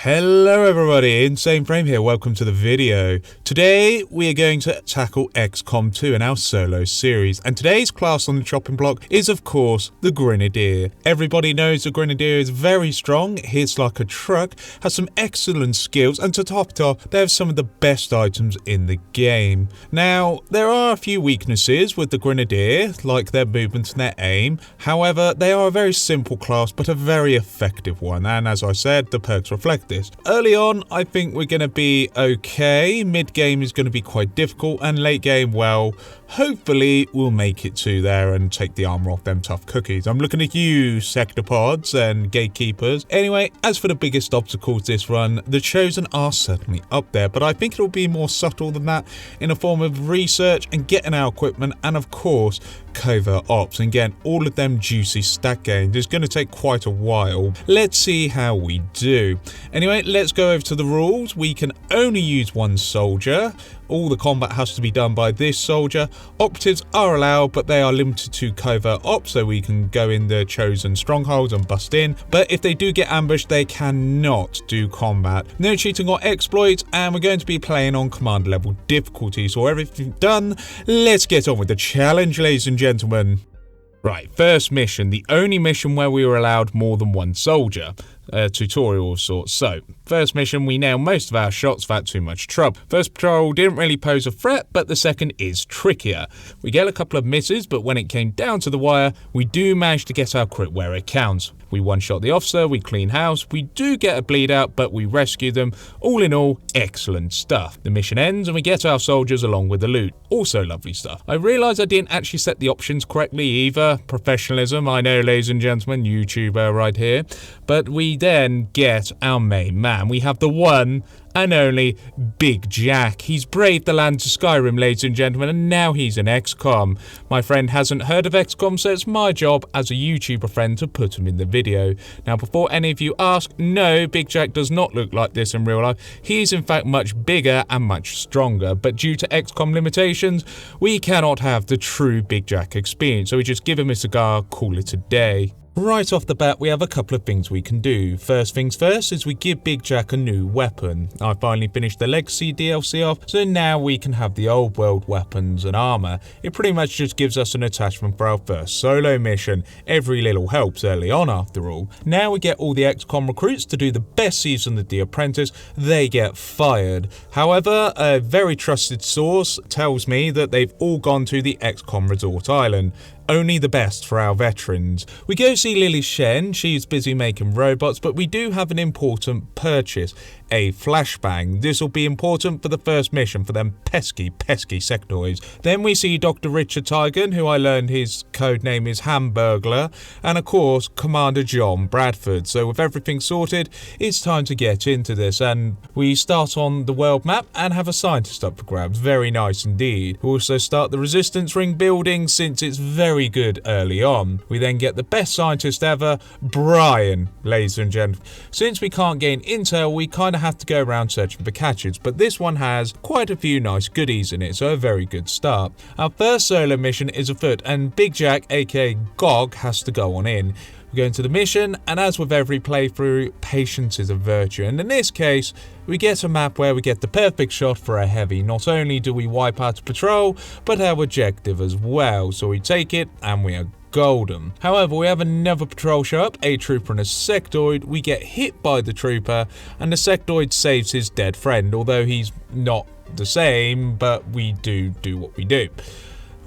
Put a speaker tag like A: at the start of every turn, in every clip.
A: Hello everybody, Insane Frame here, welcome to the video. Today we are going to tackle Xcom 2 in our solo series, and today's class on the chopping block is of course the Grenadier. Everybody knows the Grenadier is very strong, hits like a truck, has some excellent skills, and to top it off, they have some of the best items in the game. Now, there are a few weaknesses with the Grenadier, like their movement and their aim. However, they are a very simple class but a very effective one, and as I said, the perks reflect this. Early on, I think we're going to be okay. Mid game is going to be quite difficult, and late game, well, hopefully we'll make it to there and take the armor off them tough cookies. I'm looking at you, sector pods and gatekeepers. Anyway, as for the biggest obstacles this run, the Chosen are certainly up there, but I think it'll be more subtle than that in a form of research and getting our equipment, and of course covert ops, and getting all of them juicy stat gains is going to take quite a while. Let's see how we do. Anyway, let's go over to the rules. We can only use one soldier. All the combat has to be done by this soldier. Operatives are allowed, but they are limited to covert ops, so we can go in the Chosen strongholds and bust in. But if they do get ambushed, they cannot do combat. No cheating or exploits, and we're going to be playing on command level difficulty. So everything done, let's get on with the challenge, ladies and gentlemen. Right, first mission, the only mission where we were allowed more than one soldier. A tutorial of sorts. So, first mission, we nail most of our shots without too much trouble. First patrol didn't really pose a threat, but the second is trickier. We get a couple of misses, but when it came down to the wire, we do manage to get our crit where it counts. We one-shot the officer, we clean house, we do get a bleed out, but we rescue them. All in all, excellent stuff. The mission ends and we get our soldiers along with the loot. Also lovely stuff. I realise I didn't actually set the options correctly either. Professionalism, I know, ladies and gentlemen, YouTuber right here. But we then get our main man. We have the one and only Big Jack. He's braved the land to Skyrim, ladies and gentlemen, and now he's in Xcom. My friend hasn't heard of Xcom, so it's my job as a YouTuber friend to put him in the video. Now, before any of you ask, no, Big Jack does not look like this in real life. He is in fact much bigger and much stronger, but due to Xcom limitations, we cannot have the true Big Jack experience, so we just give him a cigar, call it a day. Right off the bat, we have a couple of things we can do. First things first is we give Big Jack a new weapon. I finally finished the Legacy DLC off, so now we can have the old world weapons and armor. It pretty much just gives us an attachment for our first solo mission. Every little helps early on after all. Now we get all the Xcom recruits to do the best season of The Apprentice. They get fired. However, a very trusted source tells me that they've all gone to the Xcom Resort Island. Only the best for our veterans. We go see Lily Shen, she's busy making robots, but we do have an important purchase, a flashbang. This will be important for the first mission for them pesky sectoids. Then we see Dr. Richard Tygan, who I learned his code name is Hamburglar, and of course Commander John Bradford. So with everything sorted, it's time to get into this, and we start on the world map and have a scientist up for grabs. Very nice indeed. We also start the resistance ring building since it's very good early on. We then get the best scientist ever, Brian, ladies and gentlemen. Since we can't gain intel, we kind of have to go around searching for catches, but this one has quite a few nice goodies in it, so a very good start. Our first solo mission is afoot, and Big Jack, aka Gog, has to go on in. We go into the mission, and as with every playthrough, patience is a virtue, and in this case, we get a map where we get the perfect shot for a heavy. Not only do we wipe out a patrol, but our objective as well, so we take it, and we are golden. However, we have another patrol show up, a trooper and a sectoid. We get hit by the trooper, and the sectoid saves his dead friend, although he's not the same, but we do what we do.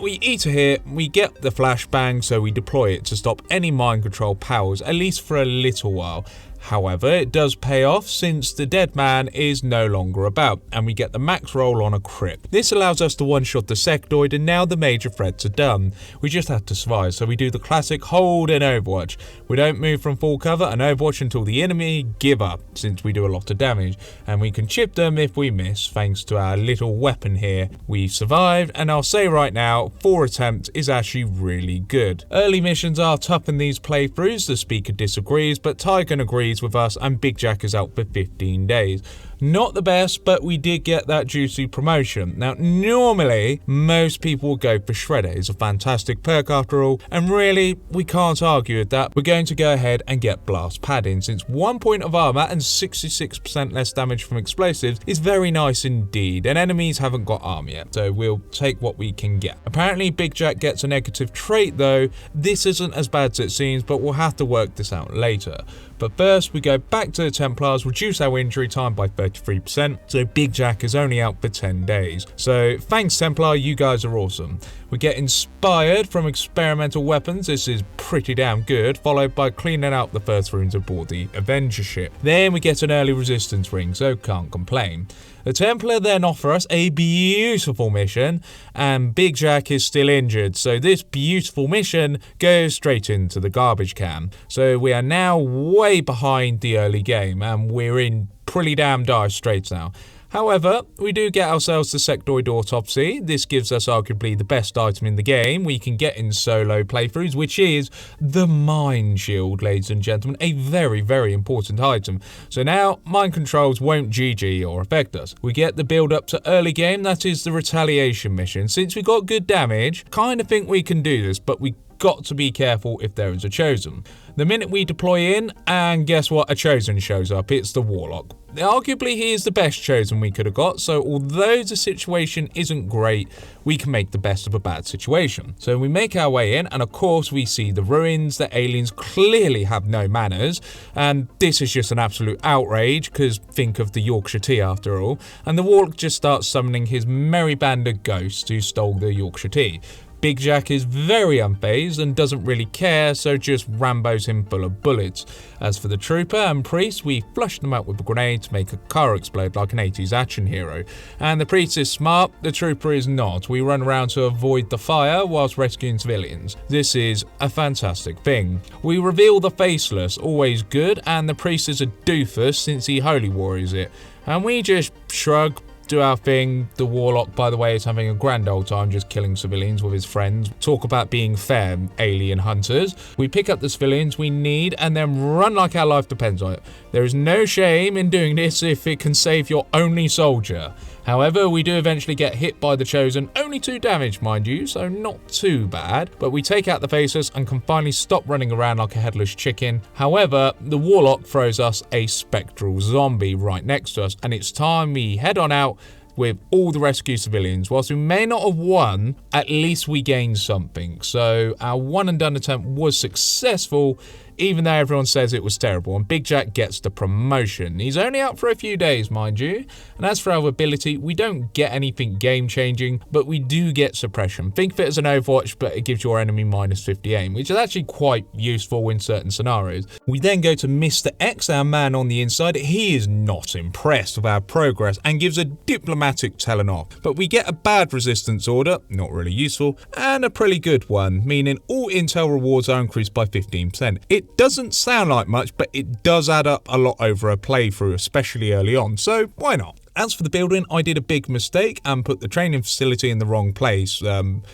A: We eat a hit, we get the flashbang, so we deploy it to stop any mind control powers, at least for a little while. However, it does pay off since the dead man is no longer about, and we get the max roll on a crit. This allows us to one-shot the sectoid, and now the major threats are done. We just have to survive, so we do the classic hold in Overwatch. We don't move from full cover and Overwatch until the enemy give up, since we do a lot of damage, and we can chip them if we miss, thanks to our little weapon here. We survived, and I'll say right now, 4 attempts is actually really good. Early missions are tough in these playthroughs, the speaker disagrees, but Tygan agrees with us, and Big Jack is out for 15 days. Not the best, but we did get that juicy promotion. Now, normally, most people will go for Shredder. It's a fantastic perk after all, and really, we can't argue with that. We're going to go ahead and get Blast Padding, since 1 point of armor and 66% less damage from explosives is very nice indeed, and enemies haven't got armor yet, so we'll take what we can get. Apparently, Big Jack gets a negative trait though. This isn't as bad as it seems, but we'll have to work this out later. But first, we go back to the Templars, reduce our injury time by 33%, so Big Jack is only out for 10 days. So thanks Templar, you guys are awesome. We get inspired from experimental weapons, this is pretty damn good, followed by cleaning out the first rooms aboard the Avenger ship. Then we get an early resistance ring, so can't complain. The Templar then offer us a beautiful mission, and Big Jack is still injured, so this beautiful mission goes straight into the garbage can. So we are now way behind the early game, and we're in pretty damn dire straits now. However, we do get ourselves the sectoid autopsy. This gives us arguably the best item in the game we can get in solo playthroughs, which is the Mind Shield, ladies and gentlemen. A very, very important item. So now, mind controls won't GG or affect us. We get the build up to early game, that is the retaliation mission. Since we got good damage, kind of think we can do this, but we got to be careful if there is a Chosen. The minute we deploy in, and guess what, a Chosen shows up, it's the Warlock. Arguably he is the best Chosen we could have got, so although the situation isn't great, we can make the best of a bad situation. So we make our way in, and of course we see the ruins. The aliens clearly have no manners, and this is just an absolute outrage, because think of the Yorkshire tea after all, and the Warlock just starts summoning his merry band of ghosts who stole the Yorkshire tea. Big Jack is very unfazed and doesn't really care, so just Rambos him full of bullets. As for the trooper and priest, we flush them out with a grenade to make a car explode like an 80s action hero. And the priest is smart, the trooper is not. We run around to avoid the fire whilst rescuing civilians. This is a fantastic thing. We reveal the Faceless, always good, and the priest is a doofus since he holy warriors it. And we just shrug, do our thing. The Warlock, by the way, is having a grand old time just killing civilians with his friends. Talk about being fair, alien hunters. We pick up the civilians we need and then run like our life depends on it. There is no shame in doing this if it can save your only soldier. However, we do eventually get hit by the Chosen, only 2 damage mind you, so not too bad, but we take out the Faceless and can finally stop running around like a headless chicken. However, the Warlock throws us a spectral zombie right next to us, and it's time we head on out with all the rescue civilians. Whilst we may not have won, at least we gained something. So our one and done attempt was successful, even though everyone says it was terrible, and Big Jack gets the promotion. He's only out for a few days, mind you. And as for our ability, we don't get anything game-changing, but we do get suppression. Think of it as an Overwatch, but it gives your enemy -50 aim, which is actually quite useful in certain scenarios. We then go to Mr. X, our man on the inside. He is not impressed with our progress and gives a diplomatic telling off. But we get a bad resistance order, not really useful, and a pretty good one, meaning all intel rewards are increased by 15%. It doesn't sound like much, but it does add up a lot over a playthrough, especially early on, so why not? As for the building, I did a big mistake and put the training facility in the wrong place.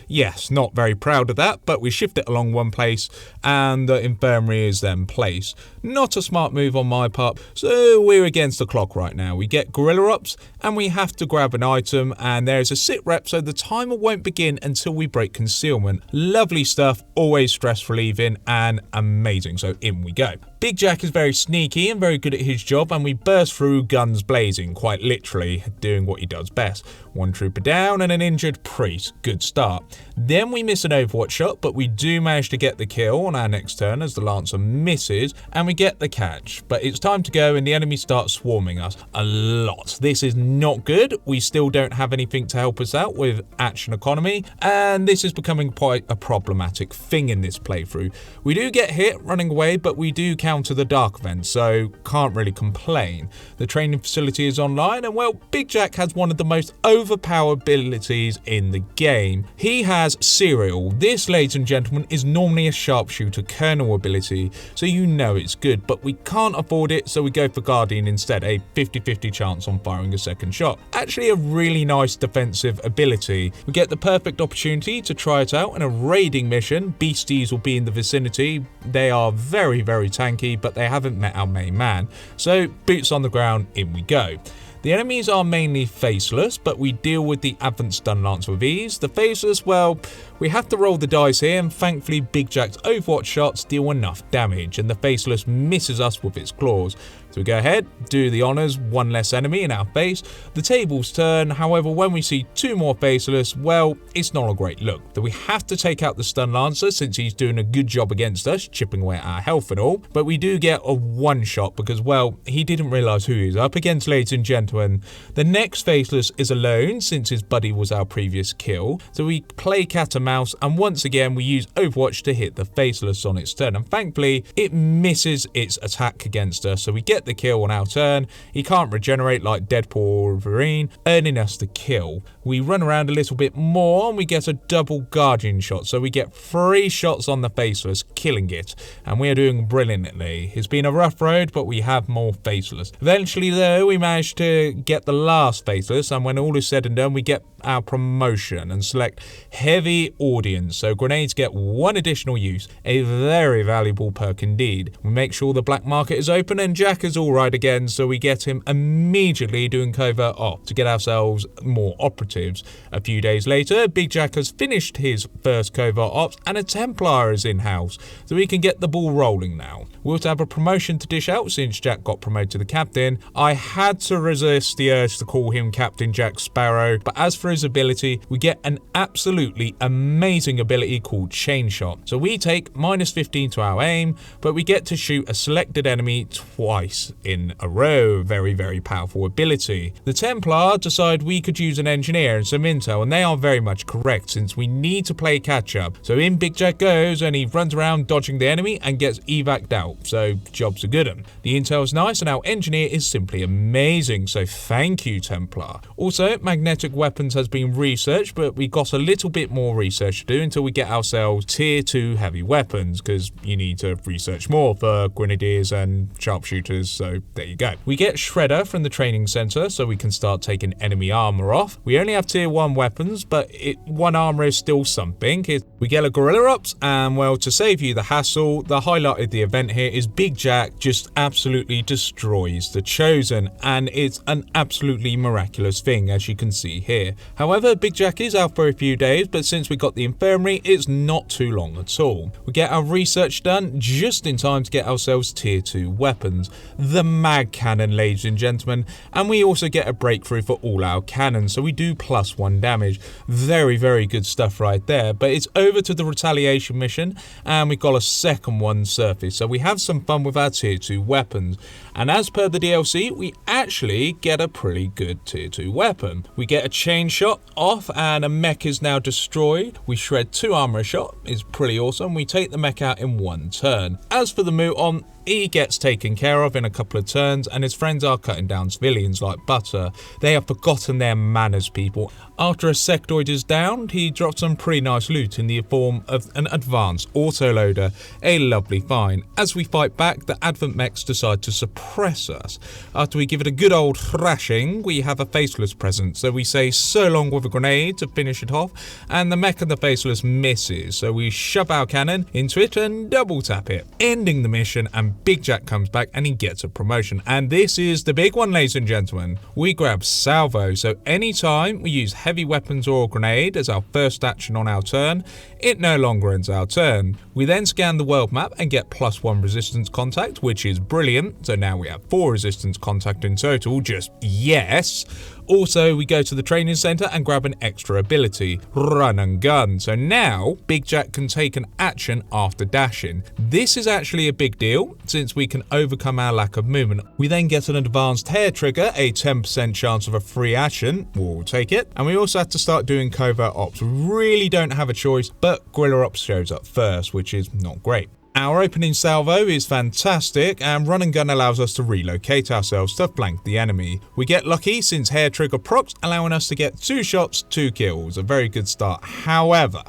A: Yes, not very proud of that, but we shift it along one place and the infirmary is then placed. Not a smart move on my part, so we're against the clock right now. We get gorilla ups and we have to grab an item, and there's a sit rep, so the timer won't begin until we break concealment. Lovely stuff, always stress relieving and amazing, so in we go. Big Jack is very sneaky and very good at his job, and we burst through guns blazing, quite literally doing what he does best. One trooper down and an injured priest, good start. Then we miss an Overwatch shot, but we do manage to get the kill on our next turn as the Lancer misses, and we get the catch. But it's time to go and the enemy starts swarming us a lot. This is not good. We still don't have anything to help us out with action economy, and this is becoming quite a problematic thing in this playthrough. We do get hit running away, but we do counter the dark event, so can't really complain. The training facility is online, and well, Big Jack has one of the most overpowered abilities in the game. He has Serial. This, ladies and gentlemen, is normally a sharpshooter kernel ability, so you know it's good, but we can't afford it, so we go for Guardian instead, a 50-50 chance on firing a second shot. Actually a really nice defensive ability. We get the perfect opportunity to try it out in a raiding mission. Beasties will be in the vicinity. They are very, very tanky, but they haven't met our main man. So boots on the ground, in we go. The enemies are mainly faceless, but we deal with the Advent Stun Lance with ease. The faceless, well, we have to roll the dice here, and thankfully Big Jack's Overwatch shots deal enough damage, and the faceless misses us with its claws. So we go ahead, do the honours, one less enemy in our face. The tables turn, however when we see two more faceless, well, it's not a great look. So we have to take out the Stun Lancer since he's doing a good job against us, chipping away at our health and all. But we do get a one shot because, well, he didn't realise who he's up against, ladies and gentlemen. The next faceless is alone since his buddy was our previous kill. So we play cat and mouse, and once again we use Overwatch to hit the faceless on its turn, and thankfully it misses its attack against us, so we get the kill on our turn. He can't regenerate like Deadpool or Wolverine, earning us the kill. We run around a little bit more and we get a double Guardian shot, so we get 3 shots on the faceless, killing it, and we are doing brilliantly. It's been a rough road, but we have more faceless. Eventually though, we managed to get the last faceless, and when all is said and done, we get our promotion and select heavy audience, so grenades get 1 additional use, a very valuable perk indeed. We make sure the black market is open and Jack is alright again, so we get him immediately doing covert ops to get ourselves more operatives. A few days later, Big Jack has finished his first covert ops and a Templar is in house, so we can get the ball rolling now. We also have a promotion to dish out since Jack got promoted to the captain. I had to resist the urge to call him Captain Jack Sparrow, but as for his ability, we get an absolutely amazing ability called Chain Shot. So we take -15 to our aim, but we get to shoot a selected enemy twice in a row. Very, very powerful ability. The Templar decide we could use an engineer and some intel, and they are very much correct since we need to play catch up. So in Big Jack goes, and he runs around dodging the enemy and gets evac'd out, so job's a good one. The intel is nice and our engineer is simply amazing, so thank you Templar. Also, magnetic weapons has been researched, but we got a little bit more research to do until we get ourselves tier 2 heavy weapons, because you need to research more for grenadiers and sharpshooters, so there you go. We get Shredder from the training center, so we can start taking enemy armor off. We only have tier 1 weapons, but 1 armor is still something. We get a Gorilla Ops, and well, to save you the hassle, the highlight of the event here is Big Jack just absolutely destroys the Chosen, and it's an absolutely miraculous thing, as you can see here. However, Big Jack is out for a few days, but since we got the infirmary, it's not too long at all. We get our research done just in time to get ourselves tier 2 weapons, the mag cannon, ladies and gentlemen, and we also get a breakthrough for all our cannons, so we do +1 damage. Very, very good stuff right there, but it's over to the retaliation mission, and we've got a second one surface, so we have some fun with our tier 2 weapons. And as per the DLC, we actually get a pretty good tier 2 weapon. We get a chain shot off and a mech is now destroyed. We shred 2 armor shot, it's pretty awesome. We take the mech out in 1 turn. As for the Muton, he gets taken care of in a couple of turns, and his friends are cutting down civilians like butter. They have forgotten their manners, people. After a sectoid is downed, he drops some pretty nice loot in the form of an advanced autoloader, a lovely find. As we fight back, the Advent mechs decide to suppress us. After we give it a good old thrashing, we have a faceless present, so we say so long with a grenade to finish it off, and the mech and the faceless misses, so we shove our cannon into it and double tap it, ending the mission, and Big Jack comes back and he gets a promotion. And this is the big one, ladies and gentlemen. We grab Salvo, so anytime we use heavy weapons or a grenade as our first action on our turn, it no longer ends our turn. We then scan the world map and get +1 resistance contact, which is brilliant, so now we have 4 resistance contact in total, just yes. Also, we go to the training center and grab an extra ability, Run and Gun. So now, Big Jack can take an action after dashing. This is actually a big deal, since we can overcome our lack of movement. We then get an advanced hair trigger, a 10% chance of a free action, we'll take it. And we also have to start doing covert ops. We really don't have a choice, but Gorilla Ops shows up first, which is not great. Our opening salvo is fantastic, and Run and Gun allows us to relocate ourselves to flank the enemy. We get lucky since hair trigger procs, allowing us to get 2 shots, 2 kills, a very good start. However,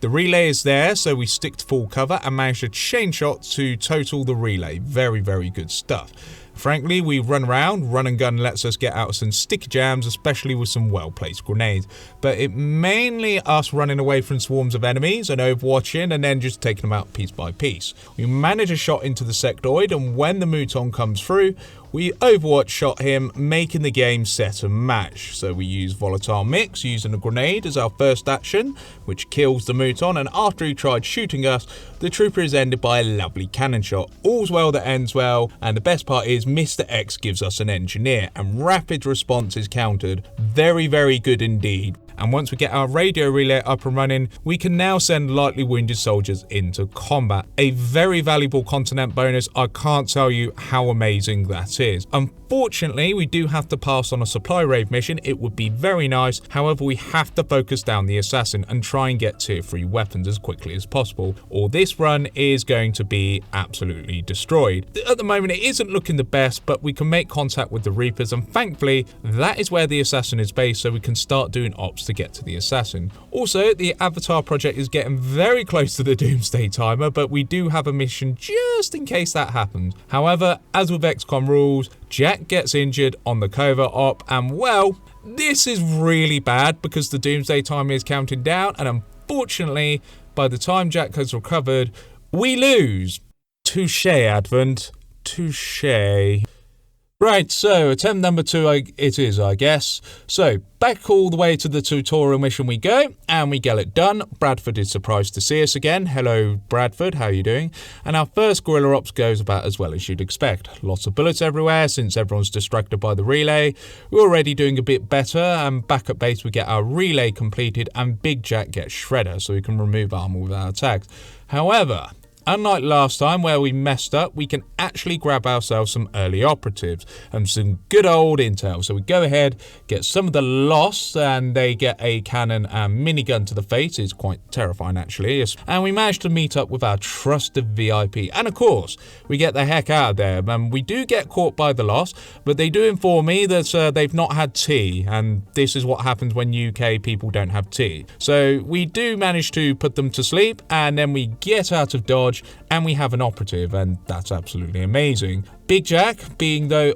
A: the relay is there, so we stick to full cover and manage to chain shot to total the relay. Very, very good stuff. Frankly, we run around, Run and Gun lets us get out some sticky jams, especially with some well-placed grenades. But it mainly us running away from swarms of enemies and overwatching and then just taking them out piece by piece. We manage a shot into the sectoid, and when the Muton comes through, we Overwatch shot him, making the game set and match. So we use volatile mix, using a grenade as our first action, which kills the Mouton, and after he tried shooting us, the trooper is ended by a lovely cannon shot. All's well that ends well, and the best part is Mr. X gives us an engineer, and rapid response is countered. Very, very good indeed. And once we get our radio relay up and running, we can now send lightly wounded soldiers into combat. A very valuable continent bonus. I can't tell you how amazing that is. Unfortunately, we do have to pass on a supply rave mission. It would be very nice. However, we have to focus down the assassin and try and get tier 3 weapons as quickly as possible, or this run is going to be absolutely destroyed. At the moment, it isn't looking the best, but we can make contact with the Reapers, and thankfully, that is where the assassin is based, so we can start doing ops to get to the assassin. Also, the Avatar project is getting very close to the Doomsday timer, but we do have a mission just in case that happens. However, as with XCOM rules, Jack gets injured on the covert op, and well, this is really bad because the Doomsday timer is counting down, and unfortunately, by the time Jack has recovered, we lose. Touche, Advent. Touche. Right, so attempt number 2 it is, I guess. So back all the way to the tutorial mission we go, and we get it done. Bradford is surprised to see us again. Hello, Bradford, how are you doing? And our first guerrilla ops goes about as well as you'd expect. Lots of bullets everywhere since everyone's distracted by the relay. We're already doing a bit better, and back at base we get our relay completed, and Big Jack gets Shredder, so we can remove armor with our attacks. However, unlike last time where we messed up, we can actually grab ourselves some early operatives and some good old intel. So we go ahead, get some of the lost, and they get a cannon and minigun to the face. It's quite terrifying actually. And we managed to meet up with our trusted VIP. And of course, we get the heck out of there. And we do get caught by the lost, but they do inform me that they've not had tea. And this is what happens when UK people don't have tea. So we do manage to put them to sleep, and then we get out of Dodge, and we have an operative, and that's absolutely amazing. Big Jack,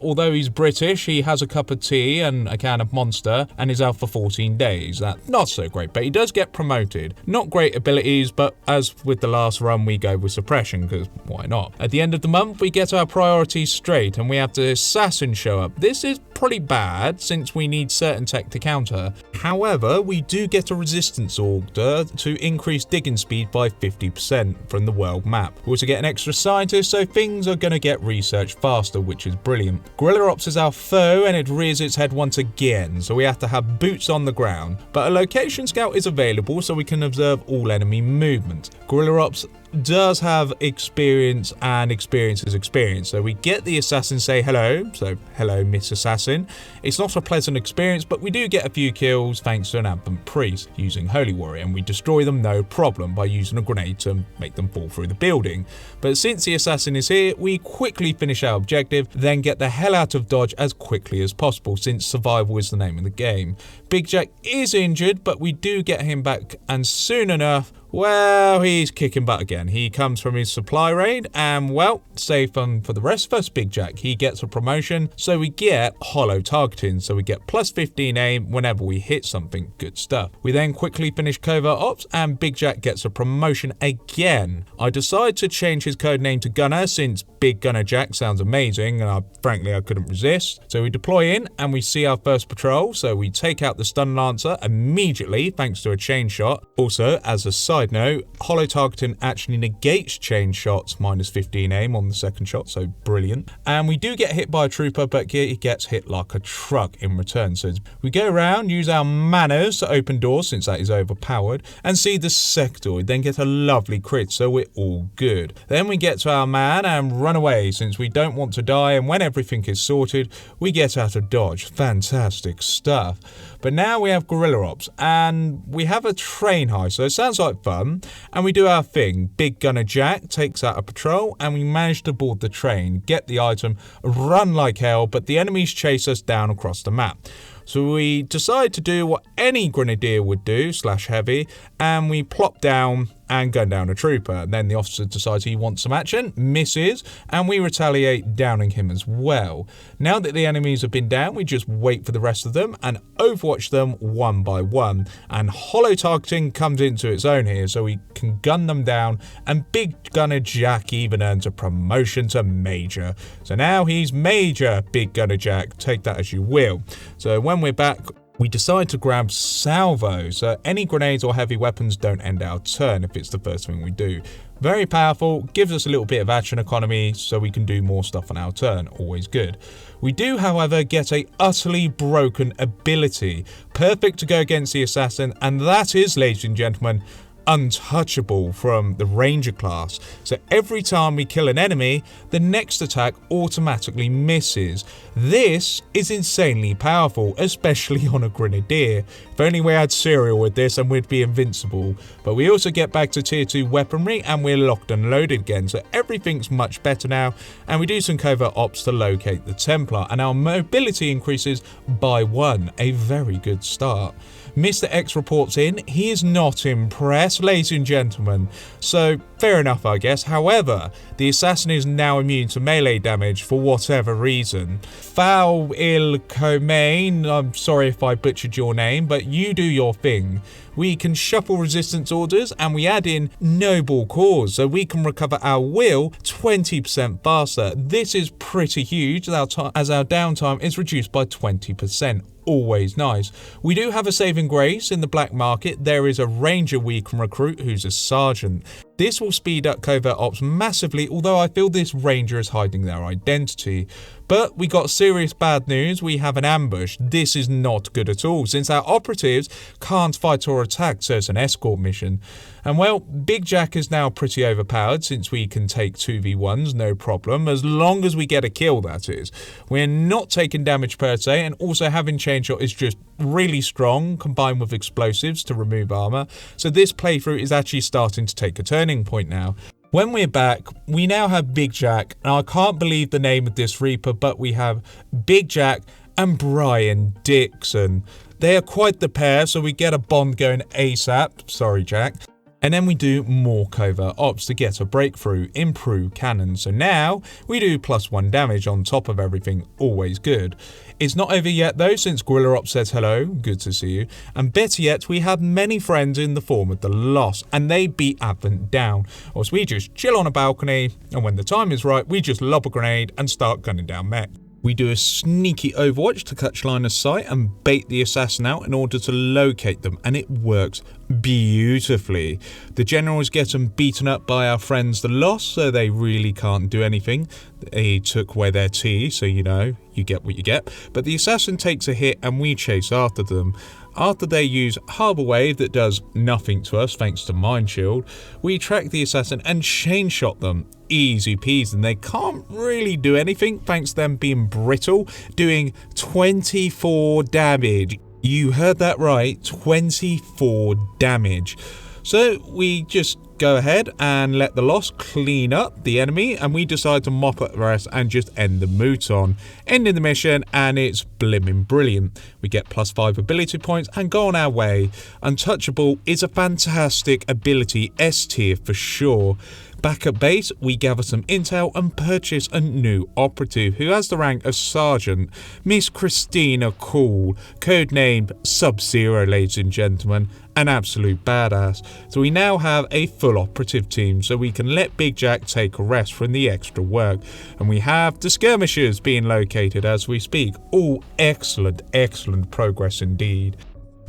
A: although he's British, he has a cup of tea and a can of Monster and is out for 14 days. That's not so great, but he does get promoted. Not great abilities, but as with the last run, we go with suppression, because why not? At the end of the month, we get our priorities straight, and we have the assassin show up. This is pretty bad, since we need certain tech to counter. However, we do get a resistance order to increase digging speed by 50% from the world map. We also get an extra scientist, so things are going to get researched faster, which is brilliant. Guerrilla Ops is our foe, and it rears its head once again, so we have to have boots on the ground. But a location scout is available, so we can observe all enemy movement. Guerrilla Ops does have experience, and experience is experience. So we get the assassin say hello, so hello Miss Assassin. It's not a pleasant experience, but we do get a few kills thanks to an Advent Priest using Holy Warrior, and we destroy them no problem by using a grenade to make them fall through the building. But since the assassin is here, we quickly finish our objective, then get the hell out of Dodge as quickly as possible, since survival is the name of the game. Big Jack is injured, but we do get him back, and soon enough, well, he's kicking butt again. He comes from his supply raid, and well, save fun for the rest of us, Big Jack. He gets a promotion, so we get hollow targeting, so we get plus 15 aim whenever we hit something. Good stuff. We then quickly finish covert ops, and Big Jack gets a promotion again. I decide to change his codename to Gunner, since Big Gunner Jack sounds amazing, and frankly I couldn't resist. So we deploy in, and we see our first patrol, so we take out the stun lancer immediately thanks to a chain shot. Also, as a side note, hollow targeting actually negates chain shots, minus 15 aim on the second shot, so brilliant. And we do get hit by a trooper, but he gets hit like a truck in return. So we go around, use our manners to open doors, since that is overpowered, and see the sectoid, then get a lovely crit, so we're all good. Then we get to our man and run away, since we don't want to die, and when everything is sorted, we get out of Dodge. Fantastic stuff. But now we have Guerrilla Ops, and we have a train heist, so it sounds like fun, and we do our thing. Big Gunner Jack takes out a patrol, and we manage to board the train, get the item, run like hell, but the enemies chase us down across the map. So we decide to do what any grenadier would do, /heavy, and we plop down and gun down a trooper. And then the officer decides he wants some action, misses, and we retaliate, downing him as well. Now that the enemies have been down, we just wait for the rest of them and overwatch them one by one. And holo targeting comes into its own here, so we can gun them down, and Big Gunner Jack even earns a promotion to Major. So now he's Major Big Gunner Jack, take that as you will. So when we're back, we decide to grab salvo, so any grenades or heavy weapons don't end our turn if it's the first thing we do. Very powerful, gives us a little bit of action economy so we can do more stuff on our turn, always good. We do, however, get a utterly broken ability, perfect to go against the assassin, and that is, ladies and gentlemen, untouchable from the ranger class. So every time we kill an enemy, the next attack automatically misses. This is insanely powerful, especially on a grenadier. If only we had cereal with this and we'd be invincible. But we also get back to tier 2 weaponry and we're locked and loaded again, so everything's much better now. And we do some covert ops to locate the Templar, and our mobility increases by 1, a very good start. Mr. X reports in, he is not impressed, ladies and gentlemen. So, fair enough, I guess. However, the assassin is now immune to melee damage for whatever reason. Foul Il Comain, I'm sorry if I butchered your name, but you do your thing. We can shuffle resistance orders and we add in noble cause, so we can recover our will 20% faster. This is pretty huge as our downtime is reduced by 20%. Always nice. We do have a saving grace in the black market. There is a ranger we can recruit who's a sergeant. This will speed up covert ops massively, although I feel this ranger is hiding their identity. But we got serious bad news, we have an ambush. This is not good at all, since our operatives can't fight or attack, so it's an escort mission. And well, Big Jack is now pretty overpowered, since we can take 2v1s, no problem, as long as we get a kill, that is. We're not taking damage per se, and also having chain shot is just really strong, combined with explosives to remove armor, so this playthrough is actually starting to take a turning point now. When we're back, we now have Big Jack, and I can't believe the name of this Reaper, but we have Big Jack and Brian Dixon. They are quite the pair, so we get a bond going ASAP, sorry Jack. And then we do more covert ops to get a breakthrough, improve cannon. So now we do +1 damage on top of everything, always good. It's not over yet though, since Guerrilla Ops says hello, good to see you. And better yet, we have many friends in the form of the Lost, and they beat Advent down. Whilst we just chill on a balcony, and when the time is right, we just lob a grenade and start gunning down mech. We do a sneaky overwatch to catch line of sight and bait the assassin out in order to locate them, and it works beautifully. The generals get them beaten up by our friends the Lost, so they really can't do anything. They took away their tea, so you know, you get what you get. But the assassin takes a hit and we chase after them. After they use Harbour Wave that does nothing to us thanks to Mind Shield, we track the assassin and chain shot them. Easy peasy, and they can't really do anything thanks to them being brittle, doing 24 damage. You heard that right, 24 damage. So we just go ahead and let the Lost clean up the enemy, and we decide to mop up the rest and just end the mouton. Ending the mission, and it's blimmin' brilliant. We get +5 ability points and go on our way. Untouchable is a fantastic ability, S tier for sure. Back at base, we gather some intel and purchase a new operative who has the rank of Sergeant, Miss Christina Cool, codenamed Sub-Zero, ladies and gentlemen, an absolute badass. So we now have a full operative team, so we can let Big Jack take a rest from the extra work. And we have the skirmishers being located as we speak. All excellent progress indeed.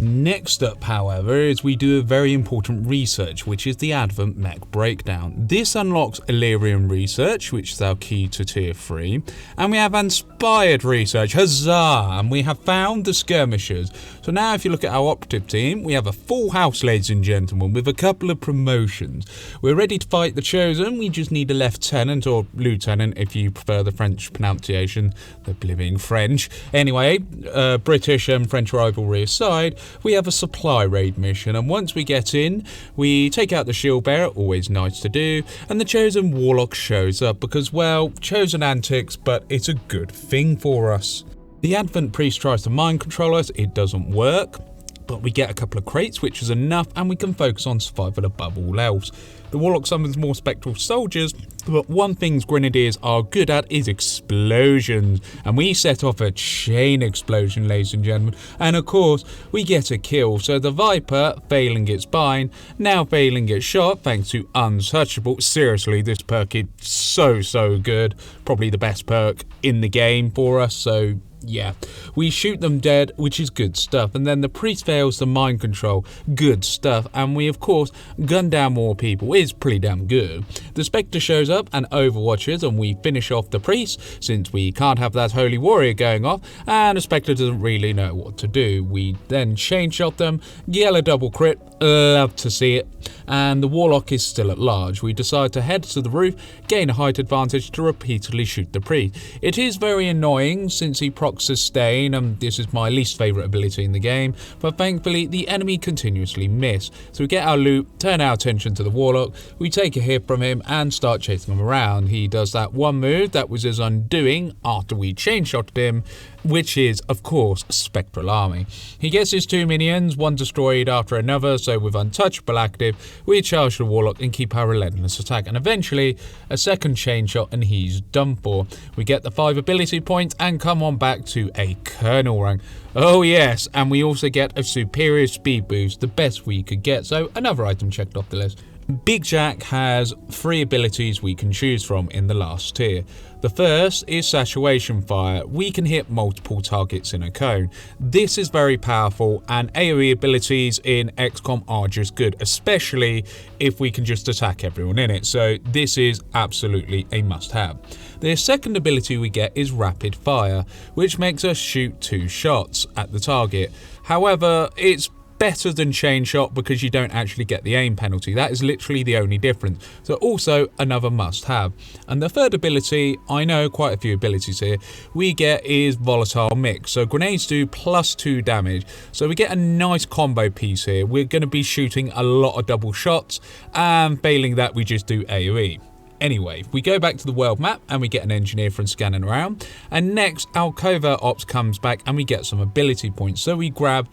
A: Next up, however, is we do a very important research, which is the Advent Mech Breakdown. This unlocks Illyrian Research, which is our key to tier 3, and we have Inspired Research, huzzah, and we have found the Skirmishers. So now if you look at our operative team, we have a full house, ladies and gentlemen, with a couple of promotions. We're ready to fight the Chosen, we just need a Lieutenant, or Lieutenant if you prefer the French pronunciation, the blimmin' French. Anyway, British and French rivalry aside, we have a supply raid mission, and once we get in, we take out the shield bearer, always nice to do, and the Chosen Warlock shows up because, well, Chosen antics, but it's a good thing for us. The Advent Priest tries to mind control us, it doesn't work, but we get a couple of crates, which is enough, and we can focus on survival above all else. The Warlock summons more spectral soldiers, but one thing Grenadiers are good at is explosions, and we set off a chain explosion, ladies and gentlemen, and of course we get a kill. So the Viper, failing its bind, now failing its shot thanks to Untouchable. Seriously, this perk is so good, probably the best perk in the game for us, so yeah, we shoot them dead, which is good stuff, and then the Priest fails the mind control, good stuff, and we of course gun down more people, is pretty damn good. The Spectre shows up and overwatches, and we finish off the Priest since we can't have that Holy Warrior going off, and the Spectre doesn't really know what to do. We then chain shot them, get a double crit, love to see it, and the Warlock is still at large. We decide to head to the roof, gain a height advantage to repeatedly shoot the Priest. It is very annoying since he procs sustain, and this is my least favourite ability in the game, but thankfully the enemy continuously miss. So we get our loot, turn our attention to the Warlock, we take a hit from him and start chasing him around. He does that one move that was his undoing after we chain shotted him, which is of course Spectral Army. He gets his 2 minions, one destroyed after another, so with Untouchable active we charge the Warlock and keep our relentless attack, and eventually a second chain shot and he's done for. We get the 5 ability points and come on back to a Colonel rank. Oh yes, and we also get a superior speed boost, the best we could get, so another item checked off the list. Big Jack has 3 abilities we can choose from in the last tier. The first is Saturation Fire. We can hit multiple targets in a cone. This is very powerful, and AoE abilities in Xcom are just good, especially if we can just attack everyone in it, so this is absolutely a must-have. The second ability we get is Rapid Fire, which makes us shoot 2 shots at the target. However, it's better than chain shot because you don't actually get the aim penalty. That is literally the only difference. So also another must have. And the third ability, I know quite a few abilities here, we get is Volatile Mix. So grenades do +2 damage. So we get a nice combo piece here. We're going to be shooting a lot of double shots, and failing that we just do AoE. Anyway, we go back to the world map and we get an engineer from scanning around, and next our covert ops comes back and we get some ability points, so we grab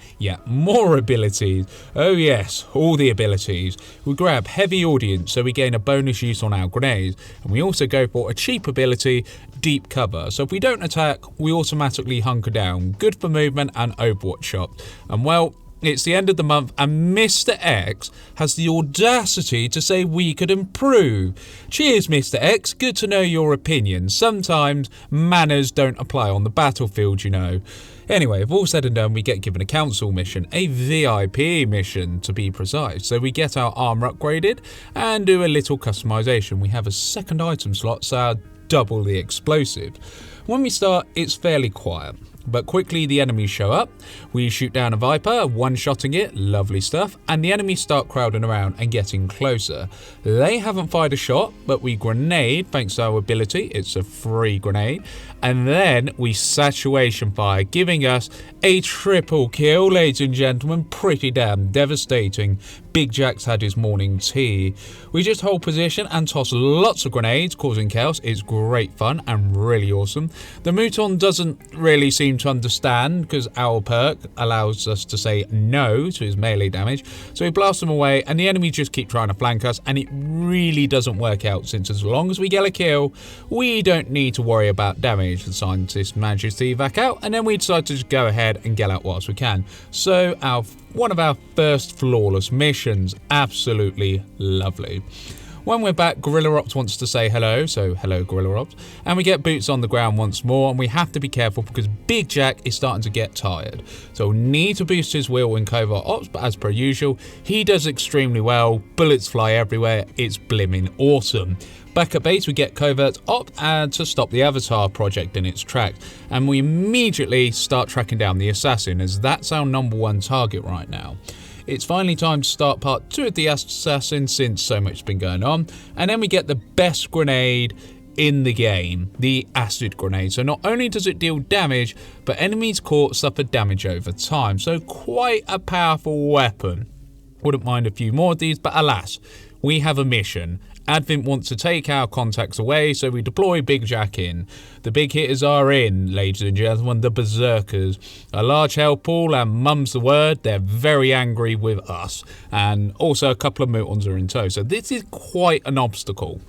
A: more abilities. Oh yes, all the abilities. We grab heavy audience, so we gain a bonus use on our grenades, and we also go for a cheap ability, deep cover, so if we don't attack we automatically hunker down, good for movement and overwatch shots. And well, it's the end of the month and Mr. X has the audacity to say we could improve. Cheers, Mr. X, good to know your opinion. Sometimes manners don't apply on the battlefield, you know. Anyway, if all said and done, we get given a council mission, a VIP mission to be precise. So we get our armor upgraded and do a little customization. We have a second item slot, so double the explosive. When we start, it's fairly quiet. But quickly the enemies show up, we shoot down a Viper, one-shotting it, lovely stuff, and the enemies start crowding around and getting closer. They haven't fired a shot, but we grenade, thanks to our ability, it's a free grenade, and then we Saturation Fire, giving us a triple kill, ladies and gentlemen, pretty damn devastating. Big Jack's had his morning tea. We just hold position and toss lots of grenades, causing chaos. It's great fun and really awesome. The Mouton doesn't really seem to understand because our perk allows us to say no to his melee damage. So we blast them away and the enemy just keep trying to flank us, and it really doesn't work out since as long as we get a kill, we don't need to worry about damage. The scientist manages to evac out, and then we decide to just go ahead and get out whilst we can. So one of our first flawless missions, absolutely lovely. When we're back, Gorilla Ops wants to say hello, so hello Gorilla Ops, and we get boots on the ground once more, and we have to be careful because Big Jack is starting to get tired. So we'll need to boost his will in Covert Ops, but as per usual, he does extremely well, bullets fly everywhere, it's blimmin' awesome. Back at base, we get Covert Op to stop the Avatar project in its tracks, and we immediately start tracking down the assassin, as that's our #1 target right now. It's finally time to start part 2 of the assassin since so much has been going on, and then we get the best grenade in the game, the acid grenade. So not only does it deal damage, but enemies caught suffer damage over time, so quite a powerful weapon. Wouldn't mind a few more of these, but alas, we have a mission, Advent wants to take our contacts away, so we deploy Big Jack in. The big hitters are in, ladies and gentlemen, the Berserkers. A large help pool, and mum's the word, they're very angry with us. And also a couple of Mutons are in tow, so this is quite an obstacle.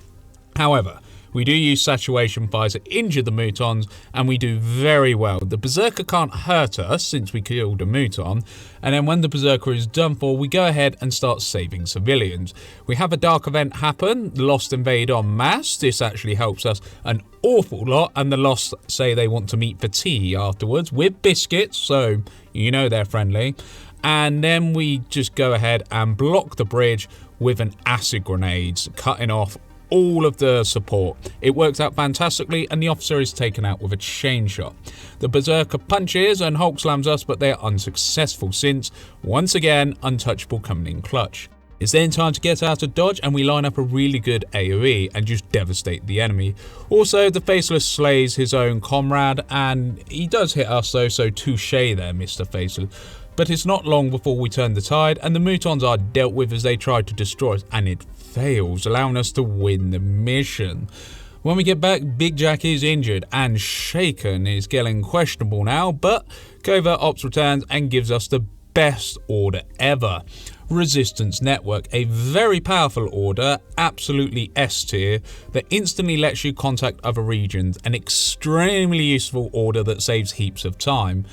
A: However, we do use saturation fire to injure the Mutons, and we do very well. The Berserker can't hurt us since we killed a Muton, and then when the Berserker is done for, we go ahead and start saving civilians. We have a dark event happen, the Lost invade en masse. This actually helps us an awful lot, and the Lost say they want to meet for tea afterwards with biscuits, so you know they're friendly. And then we just go ahead and block the bridge with an acid grenades, cutting off all of the support. It works out fantastically, and the officer is taken out with a chain shot. The Berserker punches and Hulk slams us, but they're unsuccessful since, once again, Untouchable coming in clutch. It's then time to get out of dodge, and we line up a really good AoE and just devastate the enemy. Also, the Faceless slays his own comrade, and he does hit us though, so touche there, Mr. Faceless. But it's not long before we turn the tide, and the Mutons are dealt with as they try to destroy us, and it fails, allowing us to win the mission. When we get back, Big Jack is injured, and Shaken is getting questionable now, but Covert Ops returns and gives us the best order ever. Resistance Network, a very powerful order, absolutely S tier, that instantly lets you contact other regions, an extremely useful order that saves heaps of time.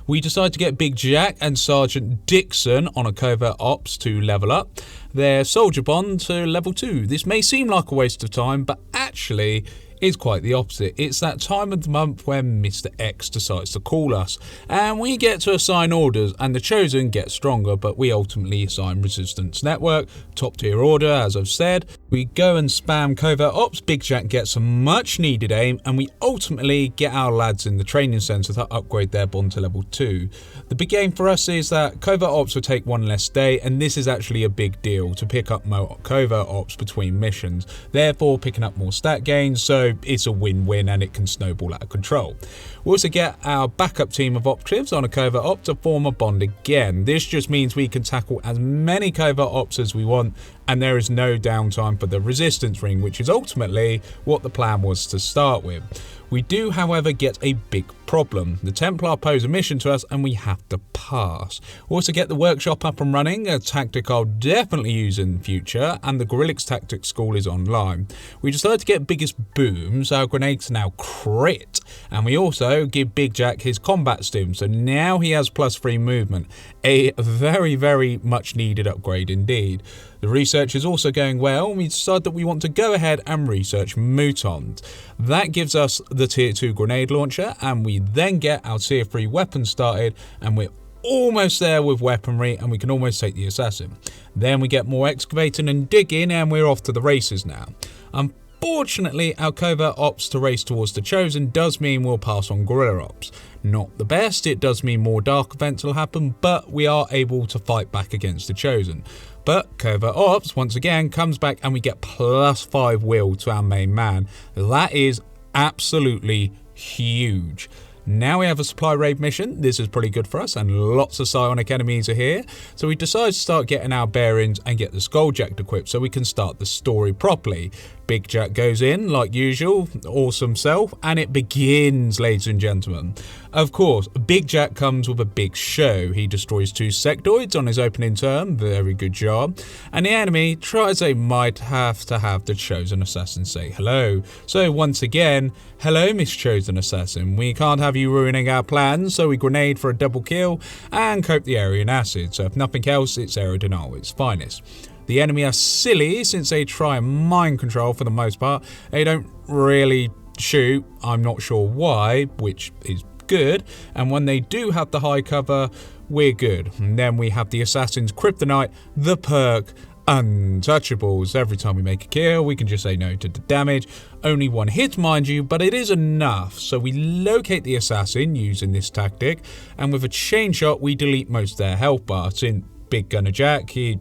A: We decide to get Big Jack and Sergeant Dixon on a Covert Ops to level up their soldier bond to level 2. This may seem like a waste of time, but actually is quite the opposite. It's that time of the month when Mr. X decides to call us, and we get to assign orders, and the Chosen get stronger, but we ultimately assign Resistance Network, top tier order as I've said. We go and spam Covert Ops, Big Jack gets some much needed aim, and we ultimately get our lads in the training centre to upgrade their bond to level 2. The big game for us is that Covert Ops will take one less day, and this is actually a big deal to pick up more Covert Ops between missions, therefore picking up more stat gains, so it's a win-win and it can snowball out of control. We also get our backup team of operatives on a Covert Op to form a bond again. This just means we can tackle as many Covert Ops as we want, and there is no downtime for the resistance ring, which is ultimately what the plan was to start with. We do, however, get a big problem. The Templar pose a mission to us and we have to pass. We also get the workshop up and running, a tactic I'll definitely use in the future, and the Gorillix Tactics School is online. We decide to get biggest booms, our grenades now crit, and we also give Big Jack his combat stim, so now he has +3 movement, a very, very much needed upgrade indeed. The research is also going well, and we decide that we want to go ahead and research Mutons. That gives us the tier 2 grenade launcher, and we then get our tier 3 weapon started, and we're almost there with weaponry, and we can almost take the assassin. Then we get more excavating and digging, and we're off to the races now. Unfortunately, our Covert Ops to race towards the Chosen does mean we'll pass on Guerrilla Ops. Not the best, it does mean more dark events will happen, but we are able to fight back against the Chosen. But Covert Ops, once again, comes back and we get +5 will to our main man. That is absolutely huge. Now we have a supply raid mission. This is pretty good for us, and lots of psionic enemies are here. So we decide to start getting our bearings and get the Skulljack equipped so we can start the story properly. Big Jack goes in, like usual, awesome self, and it begins, ladies and gentlemen. Of course, Big Jack comes with a big show. He destroys 2 sectoids on his opening turn, very good job, and the enemy tries they might have to have the Chosen Assassin say hello. So once again, hello Miss Chosen Assassin, we can't have you ruining our plans, so we grenade for a double kill and coat the area in acid, so if nothing else, it's Aerodynal at its finest. The enemy are silly since they try mind control for the most part. They don't really shoot, I'm not sure why, which is good. And when they do have the high cover, we're good. And then we have the Assassin's Kryptonite, the perk, Untouchables. Every time we make a kill, we can just say no to the damage. Only 1 hit, mind you, but it is enough. So we locate the Assassin using this tactic, and with a chain shot, we delete most of their health bar. Since Big Gunner Jack, he,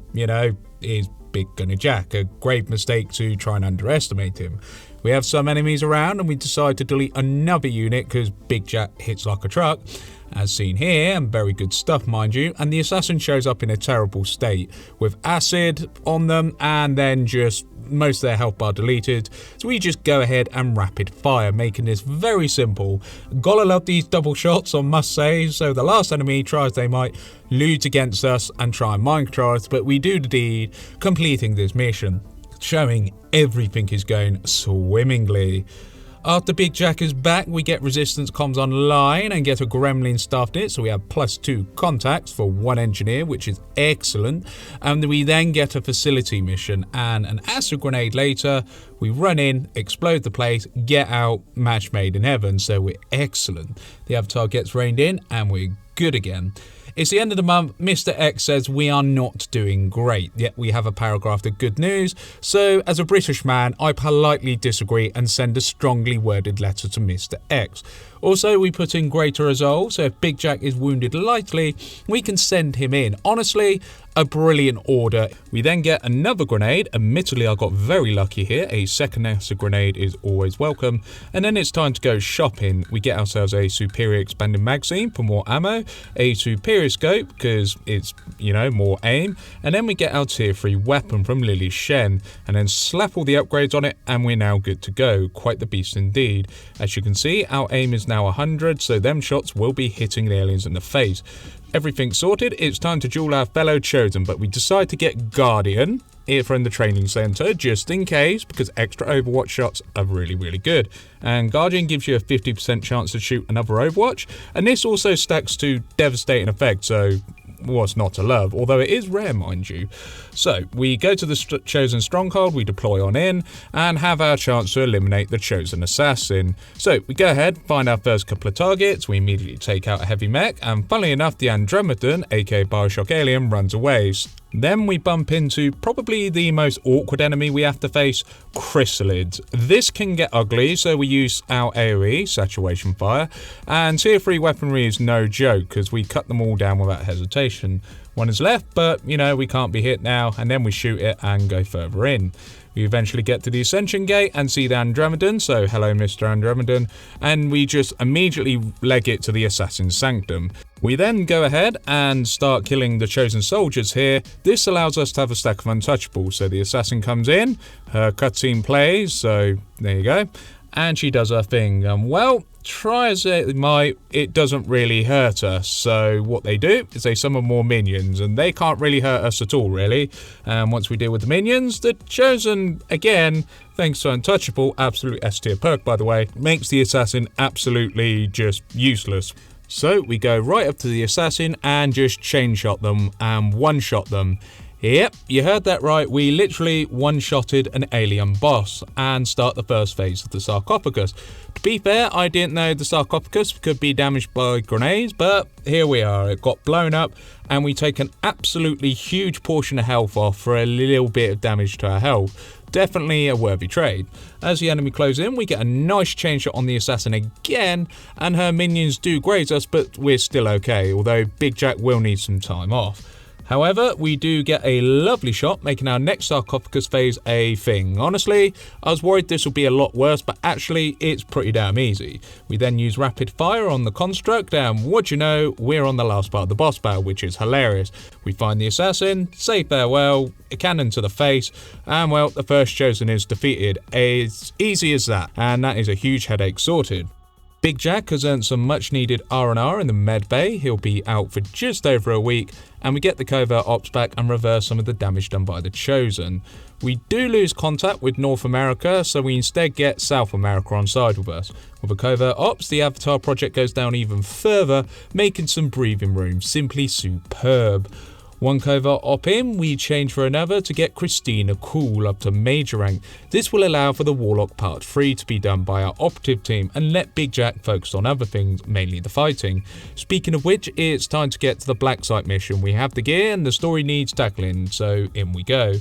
A: is Big Gunner Jack. A grave mistake to try and underestimate him. We have some enemies around and we decide to delete another unit because Big Jack hits like a truck, as seen here, and very good stuff mind you, and the assassin shows up in a terrible state with acid on them and then just most of their health bar deleted, so we just go ahead and rapid fire, making this very simple. Gotta love these double shots, I must say. So the last enemy tries they might loot against us and try and mind control us, but we do the deed, completing this mission, showing everything is going swimmingly. After Big Jack is back, we get resistance comms online and get a gremlin staffed in it, so we have +2 contacts for 1 engineer, which is excellent. And we then get a facility mission and an acid grenade later. We run in, explode the place, get out, match made in heaven, so we're excellent. The avatar gets reined in and we're good again. It's the end of the month. Mr. X says we are not doing great, yet we have a paragraph of good news. So as a British man, I politely disagree and send a strongly worded letter to Mr. X. Also, we put in greater resolve, so if Big Jack is wounded lightly, we can send him in. Honestly, a brilliant order. We then get another grenade. Admittedly, I got very lucky here. A second acid grenade is always welcome. And then it's time to go shopping. We get ourselves a superior expanding magazine for more ammo, a superior scope because it's, you know, more aim, and then we get our tier 3 weapon from Lily Shen, and then slap all the upgrades on it, and we're now good to go. Quite the beast indeed. As you can see, our aim is now 100, so them shots will be hitting the aliens in the face. Everything's sorted, it's time to duel our fellow Chosen, but we decide to get Guardian here from the training center just in case, because extra Overwatch shots are really good. And Guardian gives you a 50% chance to shoot another Overwatch, and this also stacks to devastating effect, so what's not to love, although it is rare mind you. So we go to the Chosen stronghold, we deploy on in and have our chance to eliminate the Chosen assassin. So we go ahead, find our first couple of targets, we immediately take out a heavy mech, and funnily enough the Andromedan, aka Bioshock alien, runs away. Then we bump into probably the most awkward enemy we have to face, chrysalids. This can get ugly, so we use our AoE, saturation fire, and tier 3 weaponry is no joke because we cut them all down without hesitation. One is left, but you know, we can't be hit now, and then we shoot it and go further in. We eventually get to the Ascension Gate and see the Andromedan, so hello Mr. Andromedan, and we just immediately leg it to the Assassin's Sanctum. We then go ahead and start killing the Chosen soldiers here. This allows us to have a stack of Untouchables, so the Assassin comes in, her cutscene plays, so there you go, and she does her thing. Well, try as it might, it doesn't really hurt us, so what they do is they summon more minions, and they can't really hurt us at all really. And once we deal with the minions, the Chosen, again, thanks to Untouchable, absolute S tier perk by the way, makes the Assassin absolutely just useless. So we go right up to the Assassin and just chain shot them and one shot them. Yep, you heard that right, we literally one-shotted an alien boss and start the first phase of the sarcophagus. To be fair, I didn't know the sarcophagus could be damaged by grenades, but here we are, it got blown up and we take an absolutely huge portion of health off for a little bit of damage to our health. Definitely a worthy trade. As the enemy closes in, we get a nice chain shot on the Assassin again, and her minions do graze us, but we're still okay, although Big Jack will need some time off. However, we do get a lovely shot, making our next sarcophagus phase a thing. Honestly, I was worried this would be a lot worse, but actually it's pretty damn easy. We then use rapid fire on the construct, and what you know, we're on the last part of the boss battle, which is hilarious. We find the Assassin, say farewell, a cannon to the face, and well, the first Chosen is defeated. As easy as that, and that is a huge headache sorted. Big Jack has earned some much needed R&R in the med bay. He'll be out for just over a week, and we get the covert ops back and reverse some of the damage done by the Chosen. We do lose contact with North America, so we instead get South America on side with us. With a covert ops, the Avatar project goes down even further, making some breathing room. Simply superb. One covert op in, we change for another to get Christina Cool up to major rank. This will allow for the Warlock Part 3 to be done by our operative team and let Big Jack focus on other things, mainly the fighting. Speaking of which, it's time to get to the Black Site mission. We have the gear and the story needs tackling, so in we go.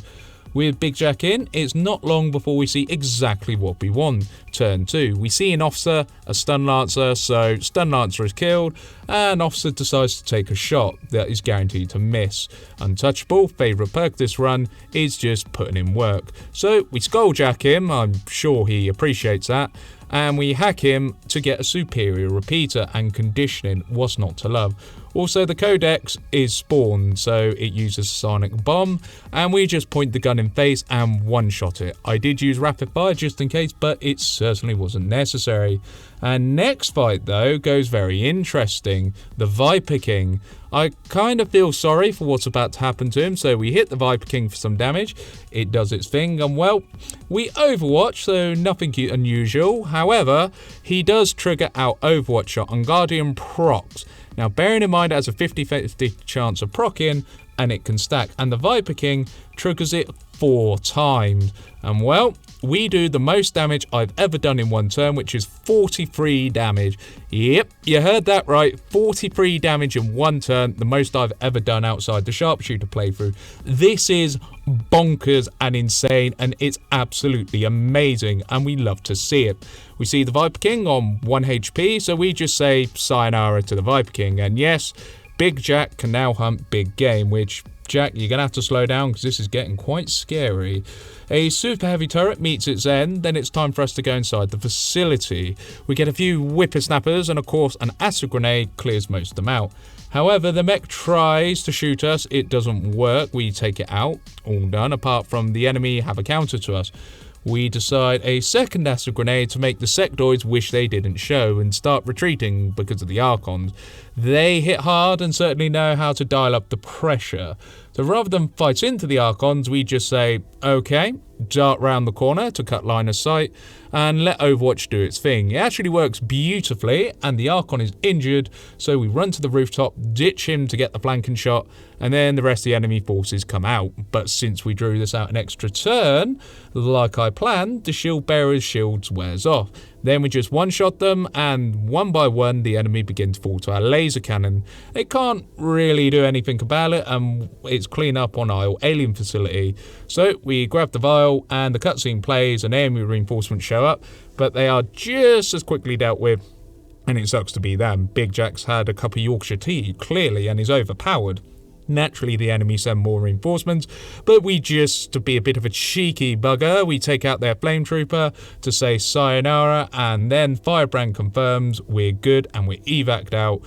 A: With Big Jack in, it's not long before we see exactly what we want. Turn 2, we see an officer, a stun lancer, so stun lancer is killed, and officer decides to take a shot that is guaranteed to miss. Untouchable, favourite perk this run, is just putting in work. So we skulljack him, I'm sure he appreciates that, and we hack him to get a superior repeater, and conditioning was not to love. Also, the codex is spawned, so it uses a sonic bomb, and we just point the gun in face and one-shot it. I did use rapid fire just in case, but it certainly wasn't necessary. And next fight, though, goes very interesting. The Viper King. I kind of feel sorry for what's about to happen to him, so we hit the Viper King for some damage. It does its thing, and well, we overwatch, so nothing unusual. However, he does trigger our overwatch shot on Guardian procs. Now, bearing in mind it has a 50-50 chance of proccing, and it can stack, and the Viper King triggers it 4 times. And well, we do the most damage I've ever done in one turn, which is 43 damage. Yep, you heard that right, 43 damage in one turn, the most I've ever done outside the sharpshooter playthrough. This is bonkers and insane, and it's absolutely amazing, and we love to see it. We see the Viper King on 1 HP, so we just say sayonara to the Viper King, and yes, Big Jack can now hunt big game, which, Jack, you're going to have to slow down because this is getting quite scary. A super heavy turret meets its end, then it's time for us to go inside the facility. We get a few whippersnappers, and of course an acid grenade clears most of them out. However, the mech tries to shoot us, it doesn't work, we take it out, all done, apart from the enemy have a counter to us. We decide a second acid grenade to make the sectoids wish they didn't show and start retreating because of the Archons. They hit hard and certainly know how to dial up the pressure. So rather than fight into the Archons, we just say, okay, dart round the corner to cut line of sight and let Overwatch do its thing. It actually works beautifully, and the Archon is injured, so we run to the rooftop, ditch him to get the flanking shot, and then the rest of the enemy forces come out. But since we drew this out an extra turn, like I planned, the shield bearer's shields wears off. Then we just one-shot them, and one by one the enemy begin to fall to our laser cannon. It can't really do anything about it, and it's clean up on our alien facility. So we grab the vial, and the cutscene plays, and enemy reinforcements show up, but they are just as quickly dealt with, and it sucks to be them. Big Jack's had a cup of Yorkshire tea, clearly, and is overpowered. Naturally, the enemy send more reinforcements, but we just, to be a bit of a cheeky bugger, we take out their flame trooper to say sayonara, and then Firebrand confirms we're good and we're evac'd out,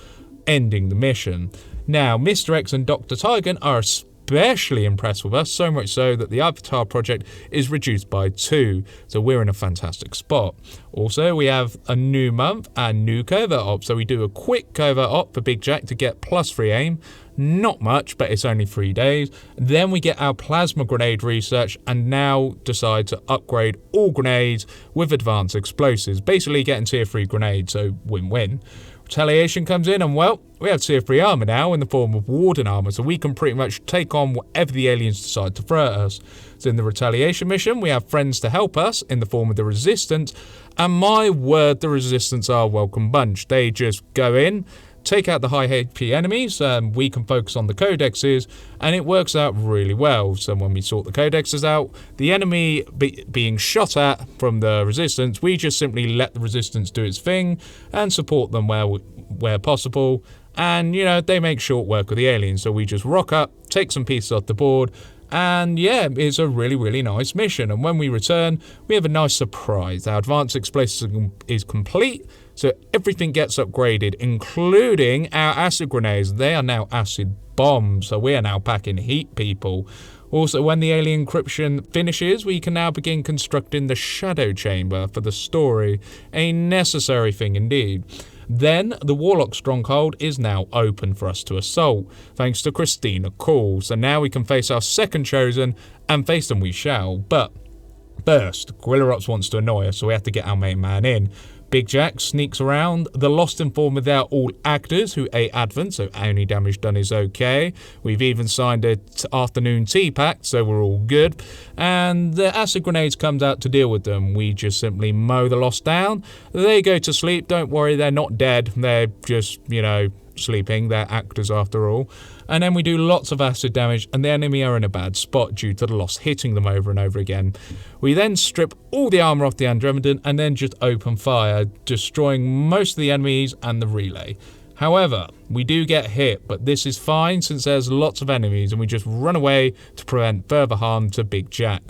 A: ending the mission. Now, Mr. X and Dr. Tygan are especially impressed with us, so much so that the Avatar project is reduced by 2, so we're in a fantastic spot. Also, we have a new month and new covert op, so we do a quick covert op for Big Jack to get +3 aim. Not much, but it's only 3 days. Then we get our plasma grenade research and now decide to upgrade all grenades with advanced explosives, basically getting tier 3 grenades, so win-win. Retaliation comes in, and well, we have tier 3 armor now in the form of Warden armor, so we can pretty much take on whatever the aliens decide to throw at us. So in the Retaliation mission, we have friends to help us in the form of the Resistance, and my word, the Resistance are a welcome bunch. They just go in, take out the high HP enemies, we can focus on the codexes, and it works out really well. So when we sort the codexes out, the enemy being shot at from the Resistance, we just simply let the Resistance do its thing and support them where possible, and you know, they make short work of the aliens, so we just rock up, take some pieces off the board, and yeah, it's a really nice mission. And when we return, we have a nice surprise. Our advanced explosives is complete, so everything gets upgraded, including our acid grenades. They are now acid bombs, so we are now packing heat, people. Also, when the alien encryption finishes, we can now begin constructing the shadow chamber for the story, a necessary thing indeed. Then, the Warlock Stronghold is now open for us to assault, thanks to Christina Call. So now we can face our second chosen, and face them we shall. But first, Guerrilla Ops wants to annoy us, so we have to get our main man in. Big Jack sneaks around. The Lost Informer, they're all actors who ate Advent, so any damage done is okay. We've even signed a afternoon tea pact, so we're all good. And the acid grenades comes out to deal with them. We just simply mow the Lost down. They go to sleep. Don't worry, they're not dead. They're just, you know, sleeping, they're actors after all. And then we do lots of acid damage, and the enemy are in a bad spot due to the lost hitting them over and over again. We then strip all the armor off the Andromedan and then just open fire, destroying most of the enemies and the relay. However, we do get hit, but this is fine since there's lots of enemies and we just run away to prevent further harm to Big Jack.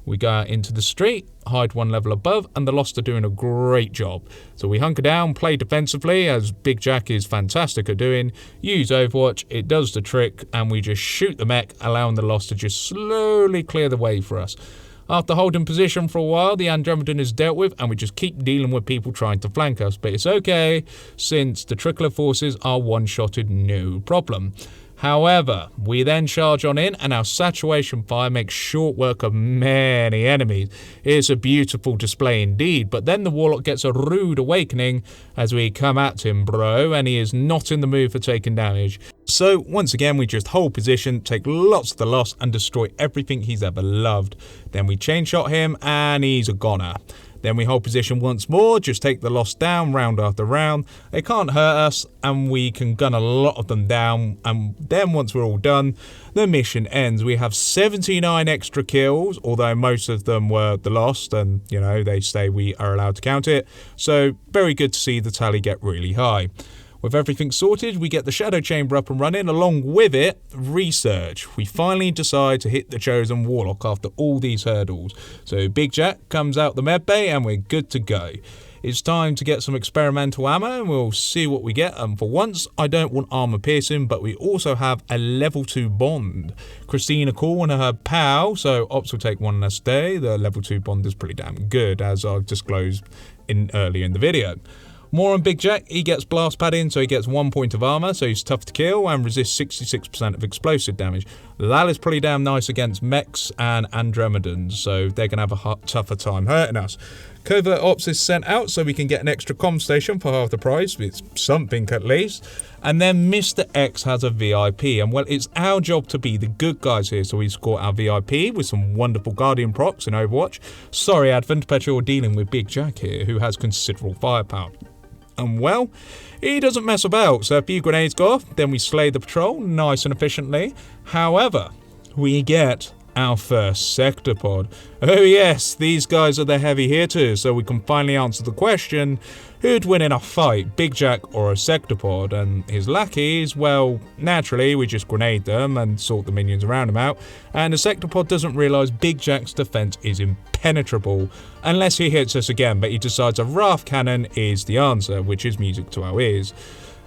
A: We go out into the street, hide one level above, and the Lost are doing a great job. So we hunker down, play defensively, as Big Jack is fantastic at doing, use Overwatch, it does the trick, and we just shoot the mech, allowing the Lost to just slowly clear the way for us. After holding position for a while, the Andromedan is dealt with, and we just keep dealing with people trying to flank us. But it's okay, since the trickler forces are one-shotted, no problem. However, we then charge on in, and our saturation fire makes short work of many enemies. It's a beautiful display indeed, but then the Warlock gets a rude awakening as we come at him, bro, and he is not in the mood for taking damage. So, once again, we just hold position, take lots of the loss, and destroy everything he's ever loved. Then we chain shot him, and he's a goner. Then we hold position once more, just take the Lost down round after round. They can't hurt us, and we can gun a lot of them down. And then once we're all done, the mission ends. We have 79 extra kills, although most of them were the Lost, and, you know, they say we are allowed to count it. So, very good to see the tally get really high. With everything sorted, we get the Shadow Chamber up and running, along with it, research. We finally decide to hit the Chosen Warlock after all these hurdles. So Big Jack comes out the medbay and we're good to go. It's time to get some experimental ammo and we'll see what we get. And for once, I don't want armor piercing, but we also have a level 2 bond. Christina Call and her pal, so Ops will take one less day. The level 2 bond is pretty damn good, as I've disclosed earlier in the video. More on Big Jack, he gets blast padding, so he gets 1 point of armor, so he's tough to kill and resists 66% of explosive damage. That is pretty damn nice against mechs and Andromedans, so they're going to have a tougher time hurting us. Covert Ops is sent out so we can get an extra comm station for half the price, it's something at least. And then Mr. X has a VIP, and well, it's our job to be the good guys here, so we score our VIP with some wonderful Guardian procs in Overwatch. Sorry Advent, but you're dealing with Big Jack here, who has considerable firepower. And well, he doesn't mess about, so a few grenades go off, then we slay the patrol nice and efficiently. However, we get our first sector pod. Oh yes, these guys are the heavy hitters, so we can finally answer the question, who'd win in a fight, Big Jack or a sector pod? And his lackeys, well, naturally we just grenade them and sort the minions around him out, and the sector pod doesn't realise Big Jack's defence is impenetrable unless he hits us again, but he decides a Wrath Cannon is the answer, which is music to our ears.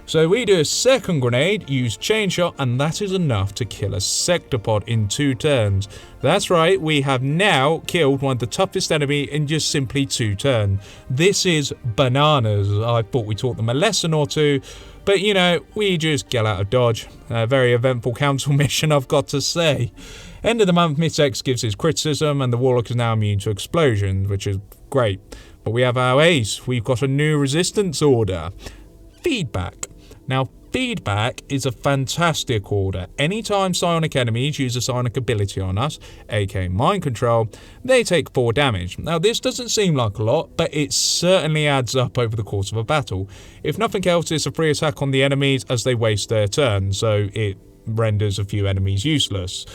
A: So we do a second grenade, use chain shot, and that is enough to kill a sector pod in 2 turns. That's right, we have now killed one of the toughest enemy in just simply 2 turns. This is bananas. I thought we taught them a lesson or two, but you know, we just get out of dodge. A very eventful council mission, I've got to say. End of the month, Miss X gives his criticism, and the Warlock is now immune to explosions, which is great. But we have our ace. We've got a new resistance order. Feedback. Now, feedback is a fantastic order. Anytime psionic enemies use a psionic ability on us, aka mind control, they take 4 damage. Now, this doesn't seem like a lot, but it certainly adds up over the course of a battle. If nothing else, it's a free attack on the enemies as they waste their turn, so it renders a few enemies useless.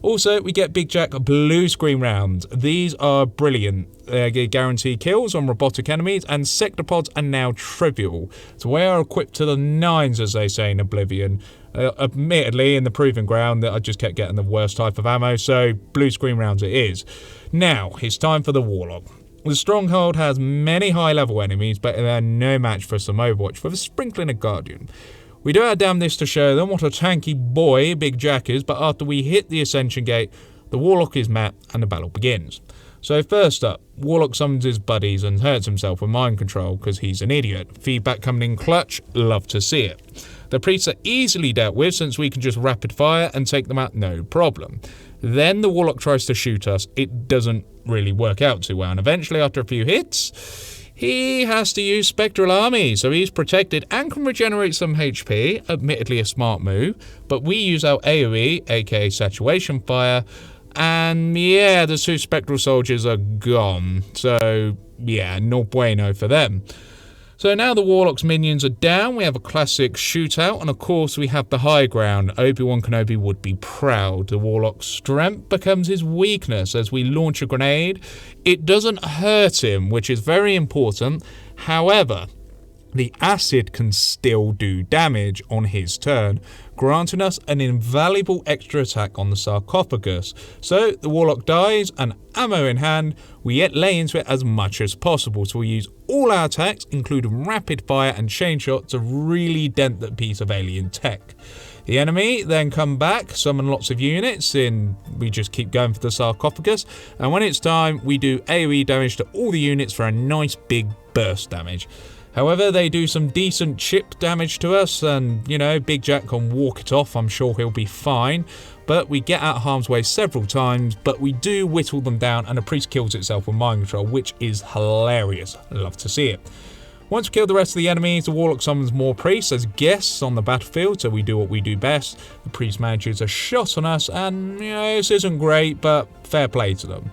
A: Also, we get Big Jack blue screen rounds. These are brilliant. They guarantee kills on robotic enemies, and sector pods are now trivial. So we are equipped to the nines, as they say in Oblivion. Admittedly, in the proving ground, that I just kept getting the worst type of ammo, so blue screen rounds it is. Now, it's time for the Warlock. The Stronghold has many high-level enemies, but they're no match for some Overwatch with a sprinkling of Guardian. We do our damnedest to show them what a tanky boy Big Jack is, but after we hit the Ascension Gate, the Warlock is met and the battle begins. So first up, Warlock summons his buddies and hurts himself with mind control because he's an idiot. Feedback coming in clutch, love to see it. The priests are easily dealt with since we can just rapid fire and take them out no problem. Then the Warlock tries to shoot us, it doesn't really work out too well, and eventually after a few hits, he has to use Spectral Army, so he's protected and can regenerate some HP, admittedly a smart move, but we use our AoE, aka Saturation Fire, and yeah, the 2 Spectral Soldiers are gone, so yeah, no bueno for them. So now the Warlock's minions are down, we have a classic shootout, and of course we have the high ground. Obi-Wan Kenobi would be proud. The Warlock's strength becomes his weakness as we launch a grenade. It doesn't hurt him, which is very important. However, the acid can still do damage on his turn, granting us an invaluable extra attack on the sarcophagus. So the Warlock dies, and ammo in hand, we yet lay into it as much as possible. So we use all our attacks, including rapid fire and chain shot, to really dent that piece of alien tech. The enemy then come back, summon lots of units, and we just keep going for the sarcophagus. And when it's time, we do AoE damage to all the units for a nice big burst damage. However, they do some decent chip damage to us, and, you know, Big Jack can walk it off. I'm sure he'll be fine. But we get out of harm's way several times, but we do whittle them down, and the priest kills itself with mind control, which is hilarious. I love to see it. Once we kill the rest of the enemies, the Warlock summons more priests as guests on the battlefield, so we do what we do best. The priest manages a shot on us, and, you know, this isn't great, but fair play to them.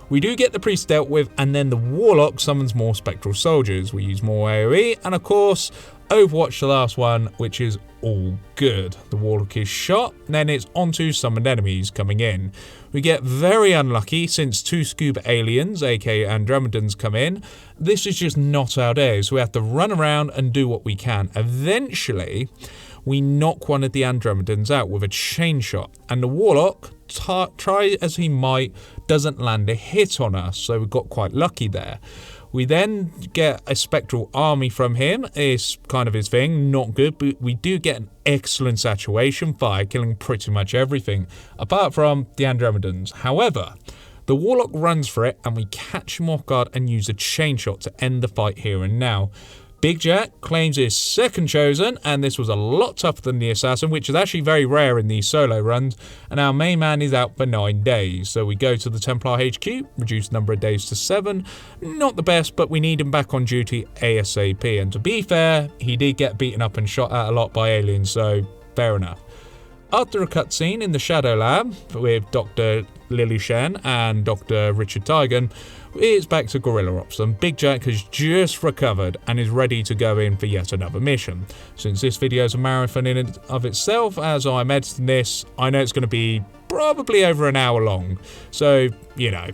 A: We do get the priest dealt with, and then the Warlock summons more spectral soldiers. We use more AoE, and of course, Overwatch the last one, which is all good. The Warlock is shot, then it's onto summoned enemies coming in. We get very unlucky since 2 scuba aliens, aka Andromedans, come in. This is just not our day, so we have to run around and do what we can. Eventually, we knock one of the Andromedans out with a chain shot, and the Warlock, try as he might, doesn't land a hit on us, so we got quite lucky there. We then get a spectral army from him. It's kind of his thing, not good, but we do get an excellent saturation fire, killing pretty much everything, apart from the Andromedans. However, the Warlock runs for it, and we catch him off guard and use a chain shot to end the fight here and now. Big Jack claims his second chosen, and this was a lot tougher than the assassin, which is actually very rare in these solo runs, and our main man is out for 9 days. So we go to the Templar HQ, reduce number of days to 7. Not the best, but we need him back on duty ASAP, and to be fair, he did get beaten up and shot at a lot by aliens, so fair enough. After a cutscene in the Shadow Lab with Dr. Lily Shen and Dr. Richard Tygan, it's back to Guerrilla Ops, and Big Jack has just recovered and is ready to go in for yet another mission. Since this video is a marathon in and of itself, as I'm editing this, I know it's going to be probably over an hour long, so, you know.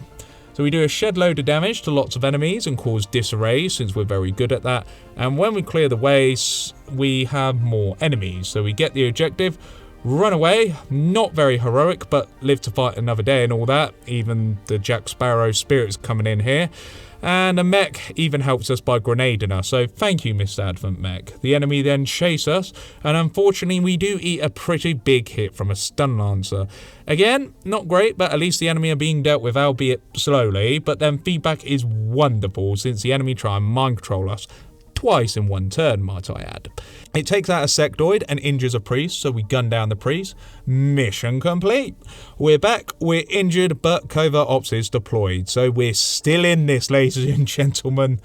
A: So we do a shed load of damage to lots of enemies and cause disarray, since we're very good at that, and when we clear the ways, we have more enemies, so we get the objective. Run away, not very heroic, but live to fight another day and all that. Even the Jack Sparrow spirit's coming in here. And a mech even helps us by grenading us, so thank you, Mr. Advent Mech. The enemy then chase us, and unfortunately we do eat a pretty big hit from a stun lancer. Again, not great, but at least the enemy are being dealt with, albeit slowly, but then feedback is wonderful since the enemy try and mind control us. Twice in one turn, might I add. It takes out a sectoid and injures a priest, so we gun down the priest. Mission complete. We're back, we're injured, but covert ops is deployed, so we're still in this, ladies and gentlemen.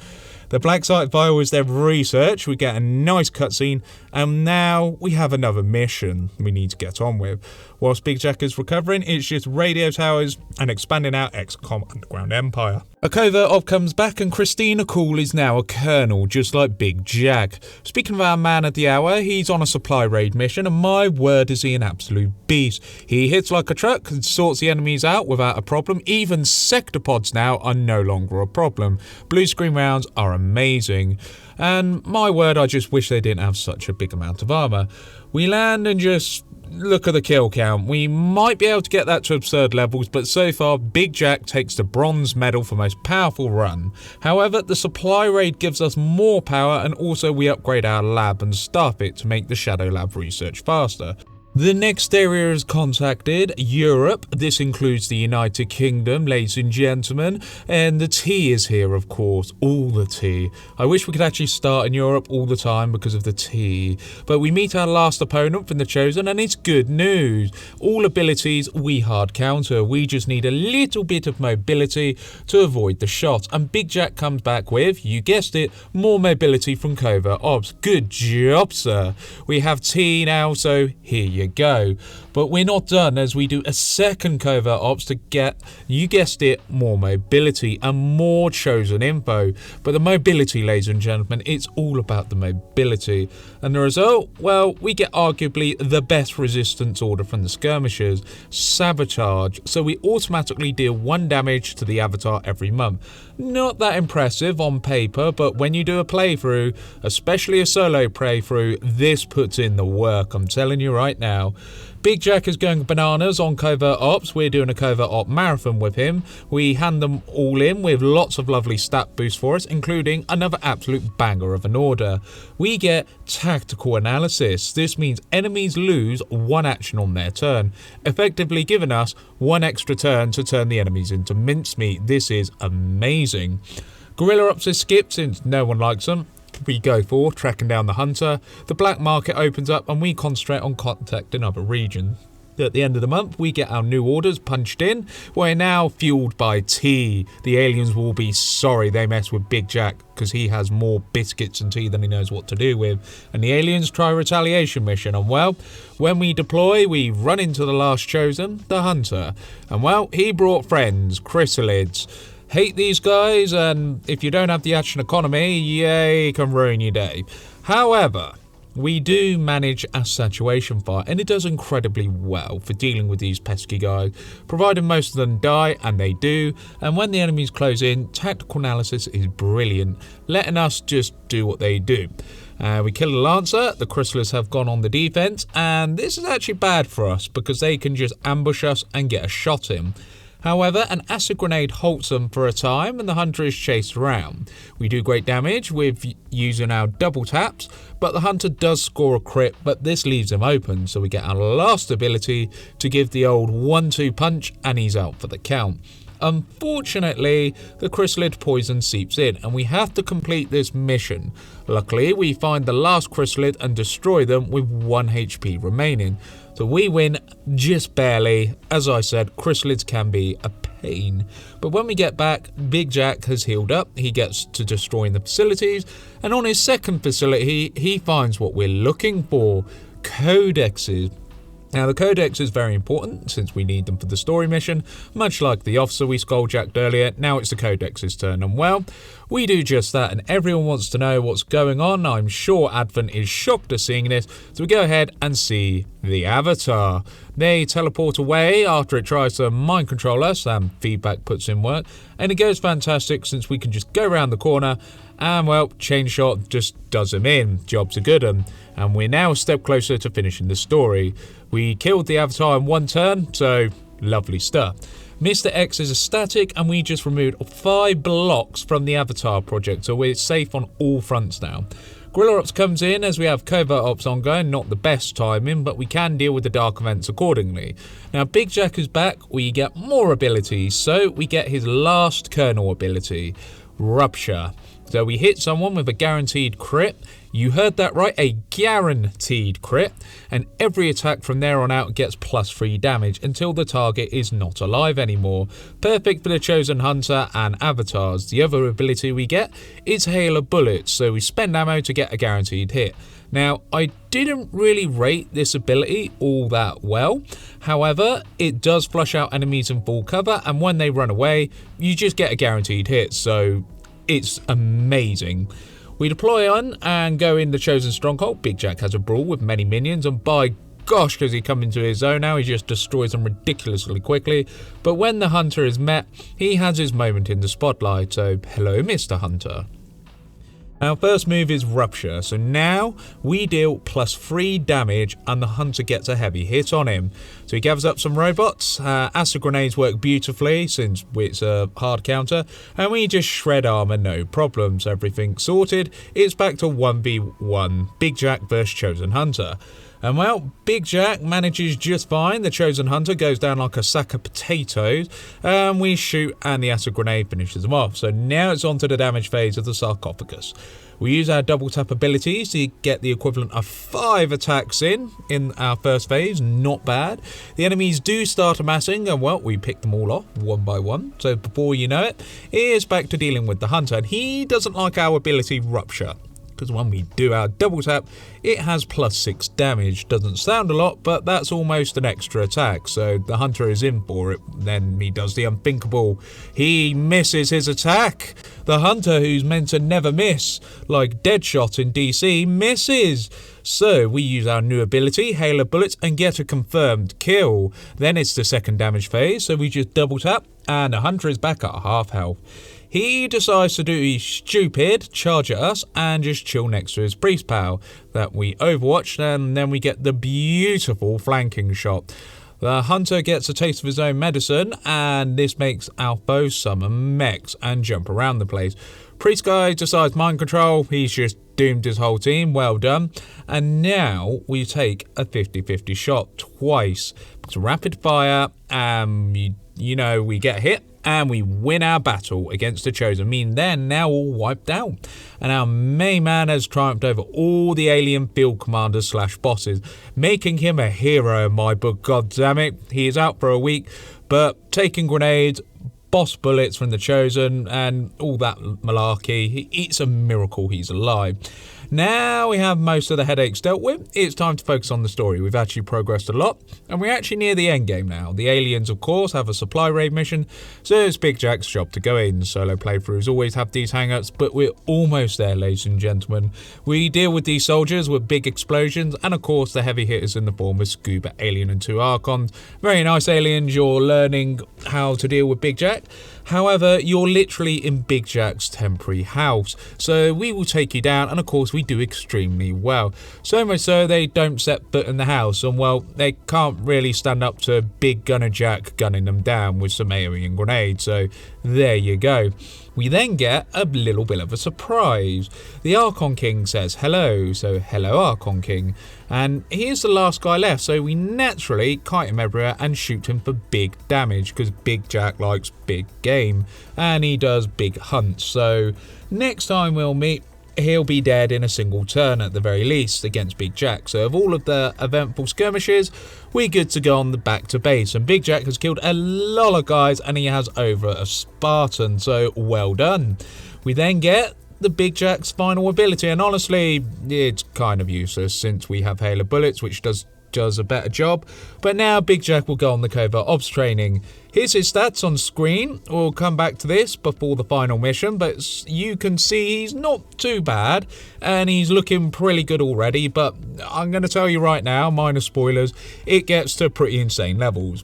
A: The Black Site Vial is their research, we get a nice cutscene, and now we have another mission we need to get on with. Whilst Big Jack is recovering, it's just radio towers and expanding our Xcom underground empire. A covert op comes back, and Christina Cool is now a colonel, just like Big Jack. Speaking of our man of the hour, he's on a supply raid mission, and my word is he an absolute beast. He hits like a truck and sorts the enemies out without a problem. Even sectopods now are no longer a problem. Blue screen rounds are amazing. And my word, I just wish they didn't have such a big amount of armor. We land and just look at the kill count. We might be able to get that to absurd levels, but so far Big Jack takes the bronze medal for most powerful run. However, the supply raid gives us more power, and also we upgrade our lab and staff it to make the Shadow Lab research faster. The next area is contacted, Europe. This includes the United Kingdom, ladies and gentlemen, and the tea is here, of course, all the tea. I wish we could actually start in Europe all the time because of the tea, but we meet our last opponent from the Chosen, and it's good news. All abilities we hard counter, we just need a little bit of mobility to avoid the shot, and Big Jack comes back with, you guessed it, more mobility from covert ops. Good job, sir. We have tea now, so here you you go. But we're not done, as we do a second covert ops to get, you guessed it, more mobility and more chosen info. But the mobility, ladies and gentlemen, it's all about the mobility. And the result, well, we get arguably the best resistance order from the skirmishers, sabotage. So we automatically deal 1 damage to the avatar every month. Not that impressive on paper, but when you do a playthrough, especially a solo playthrough, this puts in the work, I'm telling you right now. Big Jack is going bananas on covert ops. We're doing a covert op marathon with him. We hand them all in with lots of lovely stat boosts for us, including another absolute banger of an order. We get tactical analysis. This means enemies lose 1 action on their turn, effectively giving us 1 extra turn to turn the enemies into mincemeat. This is amazing. Guerrilla ops is skipped since no one likes them. We go for tracking down the hunter, the black market opens up and we concentrate on contacting other regions. At the end of the month, we get our new orders punched in. We're now fueled by tea. The aliens will be sorry they mess with Big Jack because he has more biscuits and tea than he knows what to do with. And the aliens try a retaliation mission, and well, when we deploy, we run into the last chosen, the hunter. And well, he brought friends, chrysalids. Hate these guys, and if you don't have the action economy, it can ruin your day. However, we do manage a saturation fire, and it does incredibly well for dealing with these pesky guys, providing most of them die, and they do. And when the enemies close in, tactical analysis is brilliant, letting us just do what they do. We kill the Lancer, the Chrysalids have gone on the defense, and this is actually bad for us because they can just ambush us and get a shot in. However, an acid grenade halts them for a time and the hunter is chased around. We do great damage with using our double taps, but the hunter does score a crit, but this leaves him open, so we get our last ability to give the old 1-2 punch and he's out for the count. Unfortunately, the chrysalid poison seeps in and we have to complete this mission. Luckily, we find the last chrysalid and destroy them with 1 HP remaining. So we win just barely. As I said, chrysalids can be a pain. But when we get back, Big Jack has healed up. He gets to destroying the facilities. And on his second facility, he finds what we're looking for, codexes. Now, the codex is very important since we need them for the story mission. Much like the officer we skulljacked earlier, now it's the codex's turn. And well, we do just that and everyone wants to know what's going on. I'm sure Advent is shocked at seeing this. So we go ahead and see the avatar. They teleport away after it tries to mind control us and feedback puts in work. And it goes fantastic since we can just go around the corner and well, chain shot just does him in. Job's a good one. And we're now a step closer to finishing the story. We killed the avatar in 1 turn, so lovely stuff. Mr. X is a static and we just removed 5 blocks from the avatar project, so we're safe on all fronts now. Guerrilla Ops comes in as we have covert ops ongoing, not the best timing, but we can deal with the dark events accordingly. Now Big Jack is back, we get more abilities, so we get his last kernel ability, Rupture. So we hit someone with a guaranteed crit. You heard that right, a guaranteed crit. And every attack from there on out gets +3 damage until the target is not alive anymore. Perfect for the Chosen Hunter and Avatars. The other ability we get is Hail of Bullets. So we spend ammo to get a guaranteed hit. Now, I didn't really rate this ability all that well. However, it does flush out enemies in full cover. And when they run away, you just get a guaranteed hit. So it's amazing. We deploy on and go in the Chosen Stronghold. Big Jack has a brawl with many minions and by gosh does he come into his zone now, he just destroys them ridiculously quickly. But when the Hunter is met, he has his moment in the spotlight, so hello Mr. Hunter. Our first move is Rupture, so now we deal +3 damage and the Hunter gets a heavy hit on him. So he gathers up some robots, acid grenades work beautifully since it's a hard counter, and we just shred armor no problems, everything's sorted. It's back to 1v1, Big Jack vs Chosen Hunter. And well, Big Jack manages just fine. The Chosen Hunter goes down like a sack of potatoes. And we shoot and the acid grenade finishes them off. So now it's on to the damage phase of the sarcophagus. We use our double tap abilities to get the equivalent of 5 attacks in our first phase. Not bad. The enemies do start amassing and well, we pick them all off one by one. So before you know it, it's back to dealing with the Hunter. And he doesn't like our ability Rupture. because when we do our double tap, it has +6 damage. Doesn't sound a lot, but that's almost an extra attack, so the hunter is in for it. Then he does the unthinkable. He misses his attack. The hunter, who's meant to never miss, like Deadshot in DC, misses. So we use our new ability, Hail of Bullets, and get a confirmed kill. Then it's the second damage phase, so we just double tap, and the hunter is back at half health. He decides to do stupid, charge at us, and just chill next to his priest pal that we overwatched, and then we get the beautiful flanking shot. The hunter gets a taste of his own medicine, and this makes our foe summon mechs and jump around the place. Priest guy decides mind control. He's just doomed his whole team. Well done. And now we take a 50-50 shot twice. It's rapid fire, and we get hit. And we win our battle against the Chosen. I mean, they're now all wiped out. And our main man has triumphed over all the alien field commanders / bosses, making him a hero in my book. God damn it. He is out for a week, but taking grenades, boss bullets from the Chosen, and all that malarkey, it's a miracle he's alive. Now we have most of the headaches dealt with, it's time to focus on the story. We've actually progressed a lot, and we're actually near the end game now. The aliens, of course, have a supply raid mission, so it's Big Jack's job to go in. Solo playthroughs always have these hang-ups, but we're almost there, ladies and gentlemen. We deal with these soldiers with big explosions, and of course the heavy hitters in the form of Scuba Alien and 2 Archons. Very nice aliens, you're learning how to deal with Big Jack. However, you're literally in Big Jack's temporary house, so we will take you down, and of course we do extremely well. So much so they don't set foot in the house, and well, they can't really stand up to Big Gunner Jack gunning them down with some alien grenades, so there you go. We then get a little bit of a surprise. The Archon King says hello, so hello Archon King, and he is the last guy left, so we naturally kite him everywhere and shoot him for big damage, because Big Jack likes big game, and he does big hunts, so next time we'll meet, he'll be dead in a single turn at the very least against Big Jack. So of all of the eventful skirmishes, we're good to go on the back to base, and Big Jack has killed a lot of guys, and he has over a Spartan, so well done. We then get the Big Jack's final ability, and honestly it's kind of useless since we have Hail of Bullets, which does a better job, but now Big Jack will go on the covert ops training. Here's his stats on screen. We'll come back to this before the final mission, but you can see he's not too bad, and he's looking pretty good already, but I'm going to tell you right now, minor spoilers, it gets to pretty insane levels.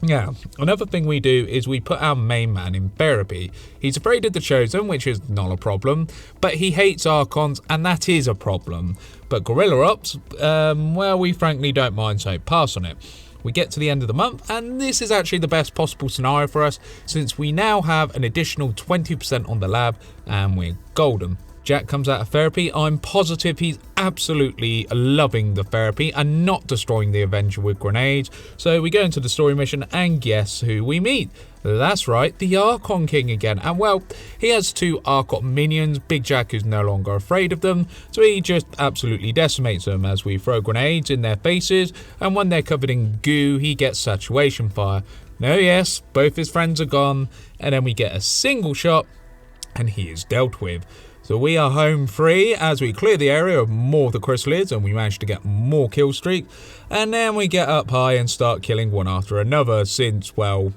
A: Now, another thing we do is we put our main man in therapy. He's afraid of the Chosen, which is not a problem, but he hates Archons, and that is a problem. But Guerrilla Ops, well, we frankly don't mind, so pass on it. We get to the end of the month, and this is actually the best possible scenario for us, since we now have an additional 20% on the lab, and we're golden. Jack comes out of therapy. I'm positive he's absolutely loving the therapy and not destroying the Avenger with grenades. So we go into the story mission, and guess who we meet? That's right, the Archon King again. And well, he has 2 Archon minions. Big Jack is no longer afraid of them, so he just absolutely decimates them as we throw grenades in their faces, and when they're covered in goo, he gets saturation fire. No, yes, both his friends are gone, and then we get a single shot, and he is dealt with. So we are home free as we clear the area of more of the chrysalids, and we manage to get more kill streak, and then we get up high and start killing one after another, since, well,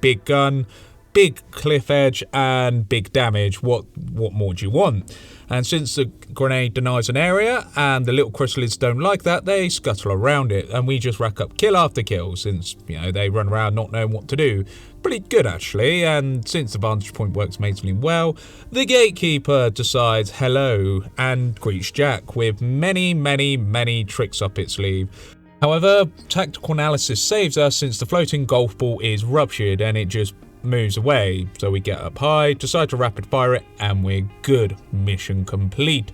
A: big gun, big cliff edge, and big damage. What more do you want? And since the grenade denies an area and the little chrysalids don't like that, they scuttle around it, and we just rack up kill after kill, since they run around not knowing what to do. Pretty good actually, and since the vantage point works amazingly well, the gatekeeper decides hello and greets Jack with many tricks up its sleeve. However, tactical analysis saves us, since the floating golf ball is ruptured and it just moves away. So we get up high, decide to rapid fire it, and we're good. Mission complete.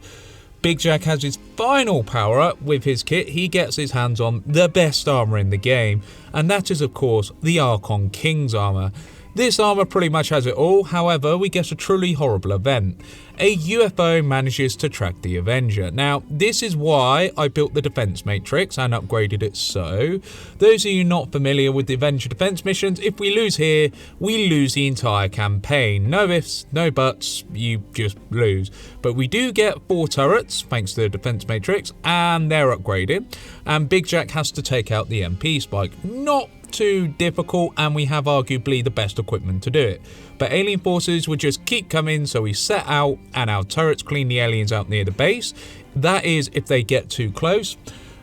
A: Big Jack has his final power up with his kit. He gets his hands on the best armor in the game, and that is of course the Archon King's armor. This armor pretty much has it all. However, we get a truly horrible event. a UFO manages to track the Avenger. Now, this is why I built the defense matrix and upgraded it so. Those of you not familiar with the Avenger defense missions, if we lose here, we lose the entire campaign. No ifs, no buts, you just lose. But we do get 4 turrets, thanks to the defense matrix, and they're upgraded. And Big Jack has to take out the MP spike. Not too difficult, and we have arguably the best equipment to do it. But alien forces would just keep coming, so we set out and our turrets clean the aliens out near the base. That is if they get too close.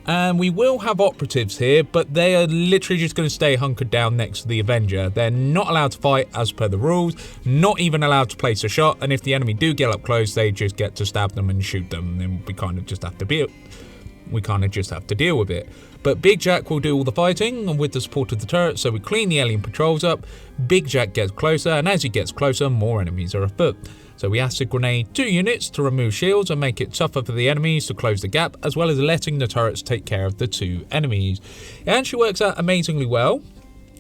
A: And we will have operatives here, but they are literally just going to stay hunkered down next to the Avenger. They're not allowed to fight as per the rules, not even allowed to place a shot, and if the enemy do get up close, they just get to stab them and shoot them, and we kind of just have to deal with it. But Big Jack will do all the fighting with the support of the turret, so we clean the alien patrols up. Big Jack gets closer, and as he gets closer, more enemies are afoot. So we acid grenade 2 units to remove shields and make it tougher for the enemies to close the gap, as well as letting the turrets take care of the 2 enemies. It actually works out amazingly well.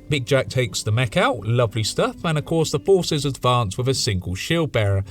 A: Big Jack takes the mech out, lovely stuff, and of course the forces advance with a single shield bearer.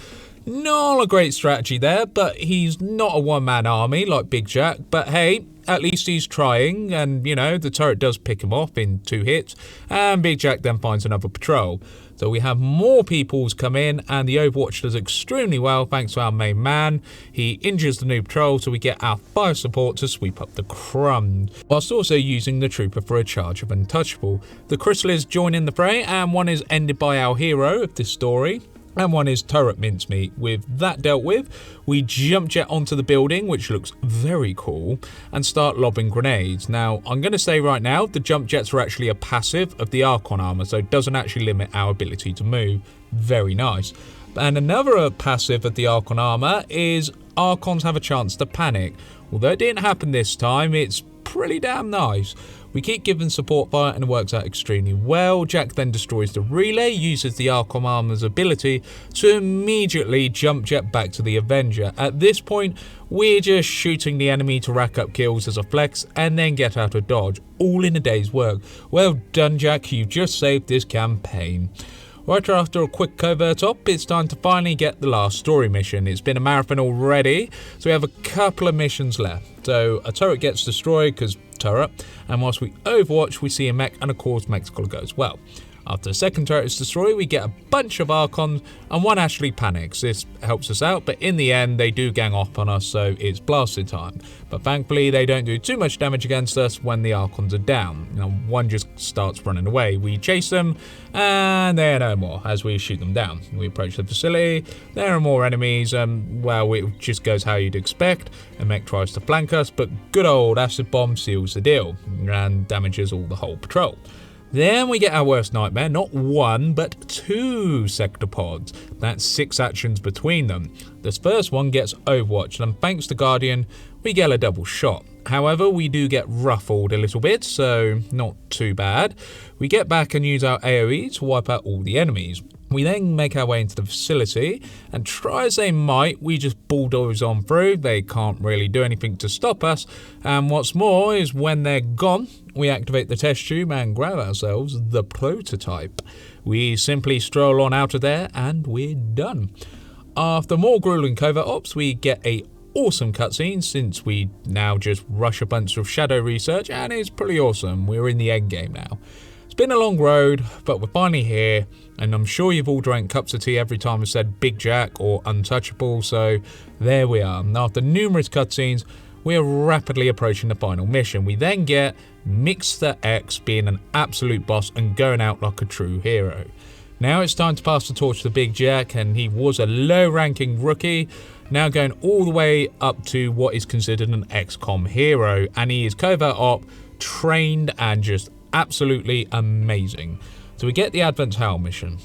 A: Not a great strategy there, but he's not a one-man army like Big Jack, but hey, at least he's trying, and you know, the turret does pick him off in 2 hits, and Big Jack then finds another patrol. So we have more peoples come in, and the Overwatch does extremely well thanks to our main man. He injures the new patrol, so we get our fire support to sweep up the crumbs, whilst also using the trooper for a charge of untouchable. The Chrysalids join in the fray, and one is ended by our hero of this story, and one is turret mincemeat. With that dealt with, we jump jet onto the building, which looks very cool, and start lobbing grenades. Now, I'm going to say right now, the jump jets are actually a passive of the Archon armor, so it doesn't actually limit our ability to move. Very nice. And another passive of the Archon armor is Archons have a chance to panic. Although it didn't happen this time, it's pretty damn nice. We keep giving support fire and it works out extremely well. Jack then destroys the relay, uses the Archon armor's ability to immediately jump jet back to the Avenger. At this point, we're just shooting the enemy to rack up kills as a flex and then get out of dodge, all in a day's work. Well done, Jack, you just saved this campaign. Right after a quick covert op, it's time to finally get the last story mission. It's been a marathon already, so we have a couple of missions left. So a turret gets destroyed because turret, and whilst we overwatch, we see a mech, and of course mech's gotta go as well. After the second turret is destroyed, we get a bunch of Archons, and one actually panics. This helps us out, but in the end, they do gang off on us, so it's blasted time. But thankfully, they don't do too much damage against us when the Archons are down. You know, one just starts running away. We chase them, and they're no more as we shoot them down. We approach the facility, there are more enemies, well, it just goes how you'd expect. A mech tries to flank us, but good old acid bomb seals the deal, and damages all the whole patrol. Then we get our worst nightmare, not 1, but 2 sector pods. That's 6 actions between them. This first one gets overwatched, and thanks to Guardian, we get a double shot. However, we do get ruffled a little bit, so not too bad. We get back and use our AoE to wipe out all the enemies. We then make our way into the facility, and try as they might, we just bulldoze on through. They can't really do anything to stop us, and what's more is when they're gone, we activate the test tube and grab ourselves the prototype. We simply stroll on out of there, and we're done. After more grueling covert ops, we get a awesome cutscene, since we now just rush a bunch of shadow research, and it's pretty awesome. We're in the end game now. It's been a long road, but we're finally here, and I'm sure you've all drank cups of tea every time I said Big Jack or Untouchable, so there we are. After numerous cutscenes, we are rapidly approaching the final mission. We then get Mixter X being an absolute boss and going out like a true hero. Now it's time to pass the torch to Big Jack, and he was a low-ranking rookie, now going all the way up to what is considered an Xcom hero, and he is covert op, trained, and just absolutely amazing. So we get the Advent Howl mission.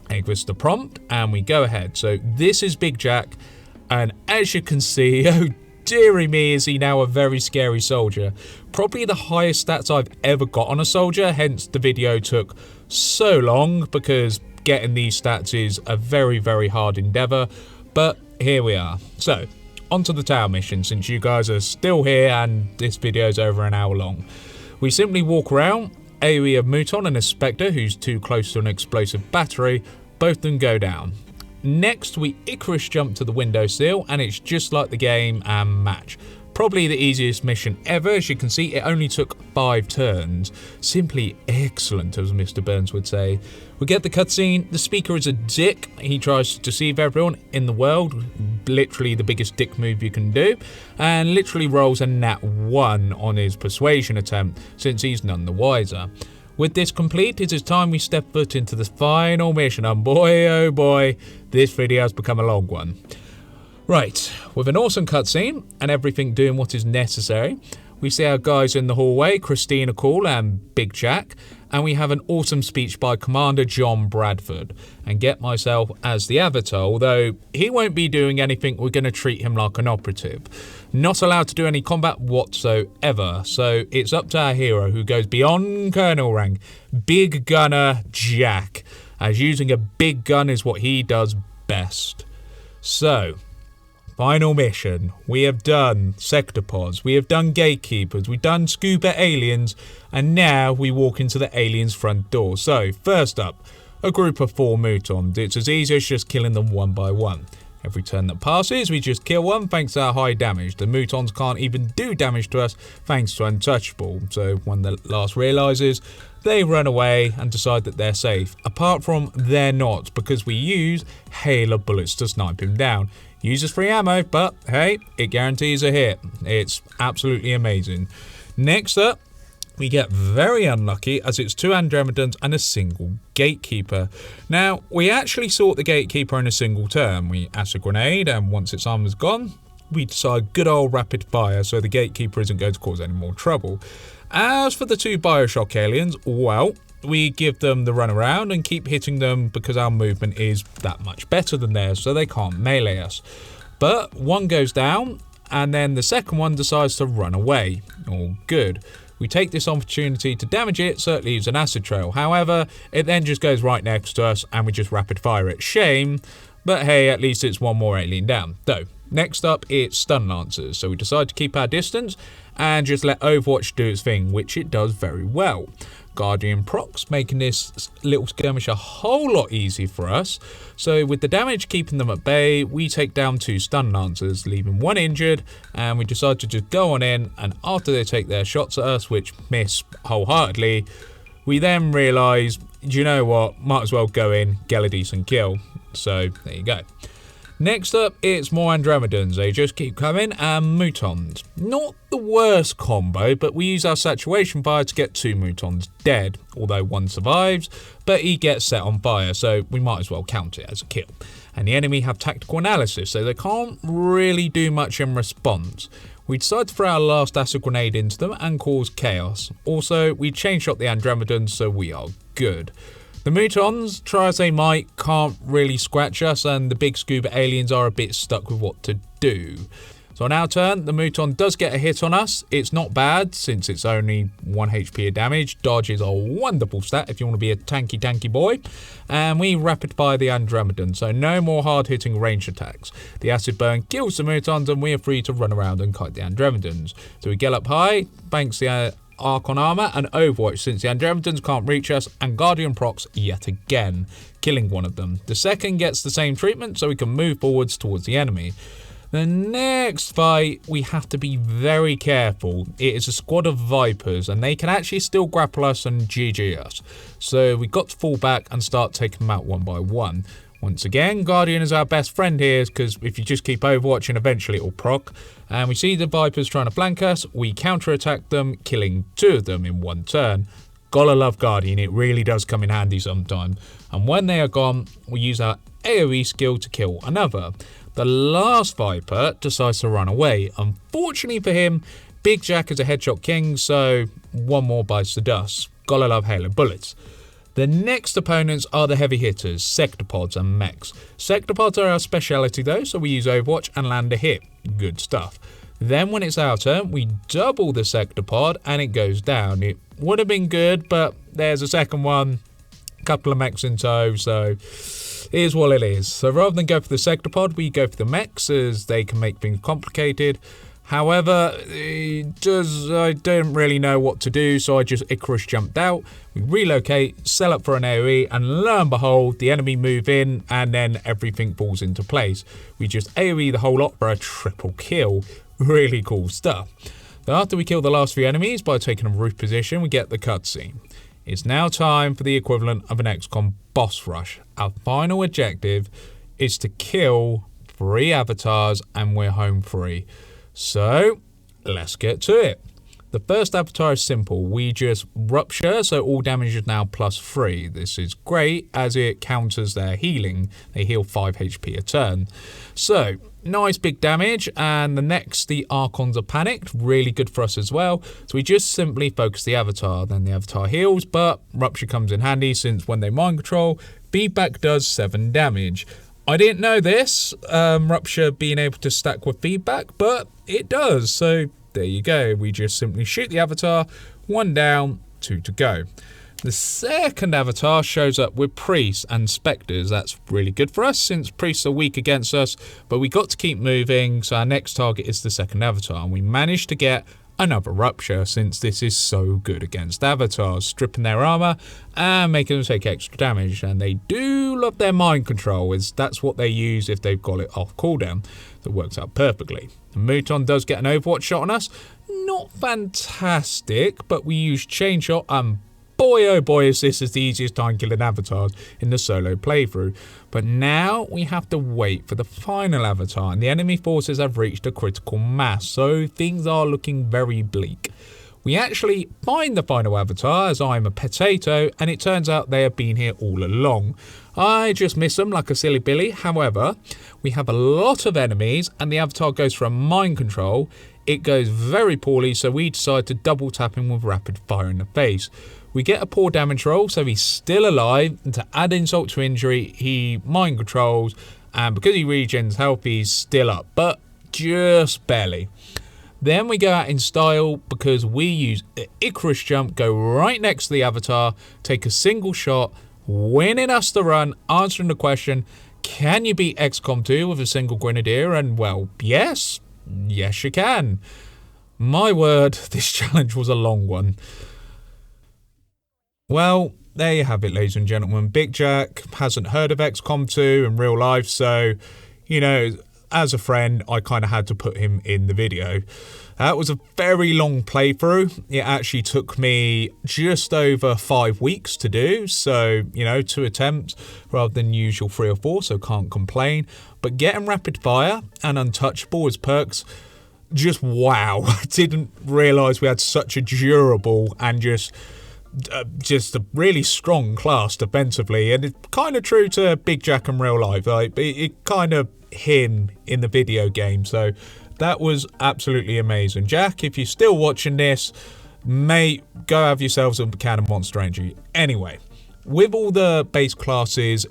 A: It gives the prompt, and we go ahead. So this is Big Jack, and as you can see, oh dearie me, is he now a very scary soldier. Probably the highest stats I've ever got on a soldier, hence the video took so long, because getting these stats is a very, very hard endeavour. But here we are. So, onto the tower mission, since you guys are still here and this video is over an hour long. We simply walk around, AoE of Mouton and a Spectre who's too close to an explosive battery, both of them go down. Next, we Icarus jump to the windowsill, and it's just like the game and match. Probably the easiest mission ever. As you can see, it only took 5 turns. Simply excellent, as Mr. Burns would say. We get the cutscene. The speaker is a dick. He tries to deceive everyone in the world. Literally the biggest dick move you can do. And literally rolls a nat 1 on his persuasion attempt, since he's none the wiser. With this complete, it is time we step foot into the final mission. And boy, oh boy, this video has become a long one. Right, with an awesome cutscene and everything doing what is necessary, we see our guys in the hallway, Christina Call and Big Jack, and we have an awesome speech by Commander John Bradford, and get myself as the Avatar, although he won't be doing anything. We're going to treat him like an operative. Not allowed to do any combat whatsoever, so it's up to our hero who goes beyond Colonel rank, Big Gunner Jack, as using a big gun is what he does best. So, final mission. We have done sectopods, we have done gatekeepers, we've done scuba aliens, and now we walk into the aliens' front door. So, first up, a group of 4 mutons. It's as easy as just killing them one by one. Every turn that passes, we just kill one thanks to our high damage. The mutons can't even do damage to us thanks to Untouchable. So when the last realises, they run away and decide that they're safe. Apart from they're not, because we use hail of bullets to snipe him down. Uses free ammo, but hey, it guarantees a hit. It's absolutely amazing. Next up, we get very unlucky as it's 2 Andromedans and a single gatekeeper. Now, we actually sort the gatekeeper in a single turn. We acid grenade, and once its armor's gone, we decide good old rapid fire so the gatekeeper isn't going to cause any more trouble. As for the 2 Bioshock aliens, well, we give them the run around and keep hitting them because our movement is that much better than theirs, so they can't melee us. But one goes down, and then the second one decides to run away. All good. We take this opportunity to damage it so it leaves an acid trail. However, it then just goes right next to us and we just rapid fire it. Shame, but hey, at least it's one more alien down. Though, next up it's stun lancers. So we decide to keep our distance and just let Overwatch do its thing, which it does very well. Guardian procs, making this little skirmish a whole lot easier for us. So with the damage keeping them at bay, we take down 2 stun lancers, leaving 1 injured, and we decide to just go on in, and after they take their shots at us, which miss wholeheartedly, we then realise, do you know what, might as well go in, get a decent kill. So there you go. Next up, it's more Andromedans. They just keep coming, and mutons. Not the worst combo, but we use our saturation fire to get 2 mutons dead, although 1 survives, but he gets set on fire, so we might as well count it as a kill. And the enemy have tactical analysis, so they can't really do much in response. We decide to throw our last acid grenade into them and cause chaos. Also, we chain shot the Andromedans, so we are good. The mutons, try as they might, can't really scratch us, and the big scuba aliens are a bit stuck with what to do. So on our turn, the muton does get a hit on us. It's not bad, since it's only 1 HP of damage. Dodge is a wonderful stat if you want to be a tanky boy. And we rapid fire the Andromedan, so no more hard hitting range attacks. The acid burn kills the mutons, and we are free to run around and kite the Andromedans. So we get up high, thanks to the Archon armor and Overwatch, since the Andromedans can't reach us, and Guardian procs yet again, killing one of them. The second gets the same treatment, so we can move forwards towards the enemy. The next fight, we have to be very careful. It is a squad of Vipers, and they can actually still grapple us and GG us. So we got to fall back and start taking them out one by one. Once again, Guardian is our best friend here, because if you just keep overwatching, eventually it will proc. And we see the Vipers trying to flank us, we counter-attack them, killing 2 of them in 1 turn. Gotta love Guardian, it really does come in handy sometimes. And when they are gone, we use our AoE skill to kill another. The last Viper decides to run away. Unfortunately for him, Big Jack is a headshot king, so 1 more bites the dust. Gotta love Halo bullets. The next opponents are the heavy hitters, sectopods and mechs. Sectopods are our speciality though, so we use Overwatch and land a hit. Good stuff. Then when it's our turn, we double the sectopod and it goes down. It would have been good, but there's a second one, couple of mechs in tow, so it is what it is. So rather than go for the sectopod, we go for the mechs, as they can make things complicated. However, I don't really know what to do, so I just Icarus jumped out. We relocate, sell up for an AoE, and lo and behold, the enemy move in, and then everything falls into place. We just AoE the whole lot for a triple kill. Really cool stuff. So after we kill the last few enemies by taking a roof position, we get the cutscene. It's now time for the equivalent of an XCOM boss rush. Our final objective is to kill 3 avatars, and we're home free. So, let's get to it. The first avatar is simple. We just rupture, so all damage is now +3. This is great as it counters their healing. They heal 5 HP a turn. So, nice big damage, and the Archons are panicked. Really good for us as well. So we just simply focus the avatar. Then the avatar heals, but rupture comes in handy since when they mind control, feedback does 7 damage. I didn't know this, rupture being able to stack with feedback, but it does. So there you go. We just simply shoot the avatar, 1 down, 2 to go. The second avatar shows up with priests and spectres. That's really good for us since priests are weak against us, but we got to keep moving. So our next target is the second avatar, and we managed to get another rupture since this is so good against avatars, stripping their armor and making them take extra damage. And they do love their mind control, as that's what they use if they've got it off cooldown. That works out perfectly. The Mouton does get an overwatch shot on us. Not fantastic, but we use chain shot, and boy oh boy is this is the easiest time killing avatars in the solo playthrough. But now we have to wait for the final avatar, and the enemy forces have reached a critical mass, so things are looking very bleak. We actually find the final avatar, as I'm a potato, and it turns out they have been here all along. I just miss them like a silly billy. However, we have a lot of enemies, and the avatar goes for a mind control. It goes very poorly, so we decide to double tap him with rapid fire in the face. We get a poor damage roll, so he's still alive, and to add insult to injury, he mind controls, and because he regens health, he's still up, but just barely. Then we go out in style because we use an Icarus jump, go right next to the avatar, take a single shot, winning us the run, answering the question, can you beat XCOM 2 with a single grenadier? And well, yes you can. My word, this challenge was a long one. Well, there you have it, ladies and gentlemen. Big Jack hasn't heard of XCOM 2 in real life, so, you know, as a friend, I kind of had to put him in the video. That was a very long playthrough. It actually took me just over 5 weeks to do, so, you know, 2 attempts rather than usual 3 or 4, so can't complain. But getting rapid fire and untouchable as perks, just wow. I didn't realise we had such a durable and just a really strong class defensively, and it's kind of true to Big Jack in real life. Like it kind of him in the video game, so that was absolutely amazing. Jack, if you're still watching this, mate, go have yourselves a can of Monster Energy. Anyway, with all the base classes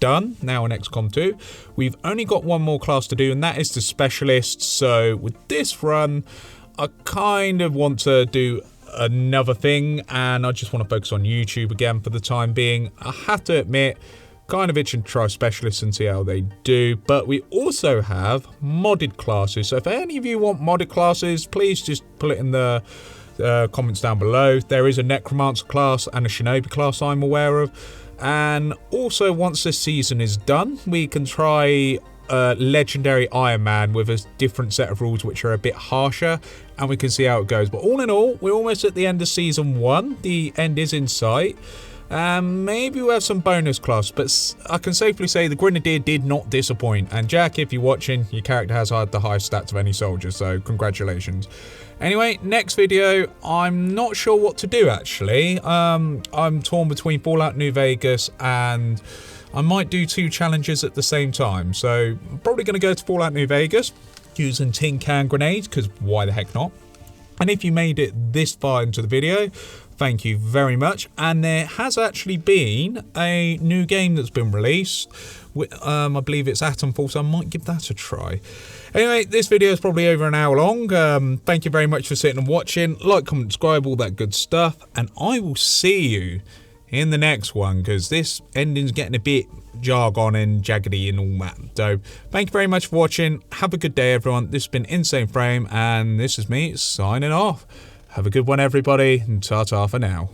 A: done now in XCOM 2, we've only got one more class to do, and that is the specialist. So with this run, I kind of want to do another thing, and I just want to focus on YouTube again for the time being. I have to admit, kind of itching to try specialists and see how they do, but we also have modded classes. So if any of you want modded classes, please just put it in the comments down below. There is a necromancer class and a shinobi class I'm aware of, and also once this season is done, we can try legendary Iron Man with a different set of rules which are a bit harsher, and we can see how it goes. But all in all, we're almost at the end of season 1. The end is in sight. Maybe we'll have some bonus class, but I can safely say the Grenadier did not disappoint. And Jack, if you're watching, your character has had the highest stats of any soldier, so congratulations. Anyway, next video, I'm not sure what to do actually. I'm torn between Fallout New Vegas, and I might do 2 challenges at the same time. So I'm probably going to go to Fallout New Vegas using tin can grenades, because why the heck not? And if you made it this far into the video, thank you very much. And there has actually been a new game that's been released. I believe it's Atomfall, so I might give that a try. Anyway, this video is probably over an hour long. Thank you very much for sitting and watching. Like, comment, subscribe, all that good stuff. And I will see you in the next one, because this ending's getting a bit jargon and jaggedy and all that. So thank you very much for watching. Have a good day, everyone. This has been Insane Frame, and this is me signing off. Have a good one, everybody, and ta-ta for now.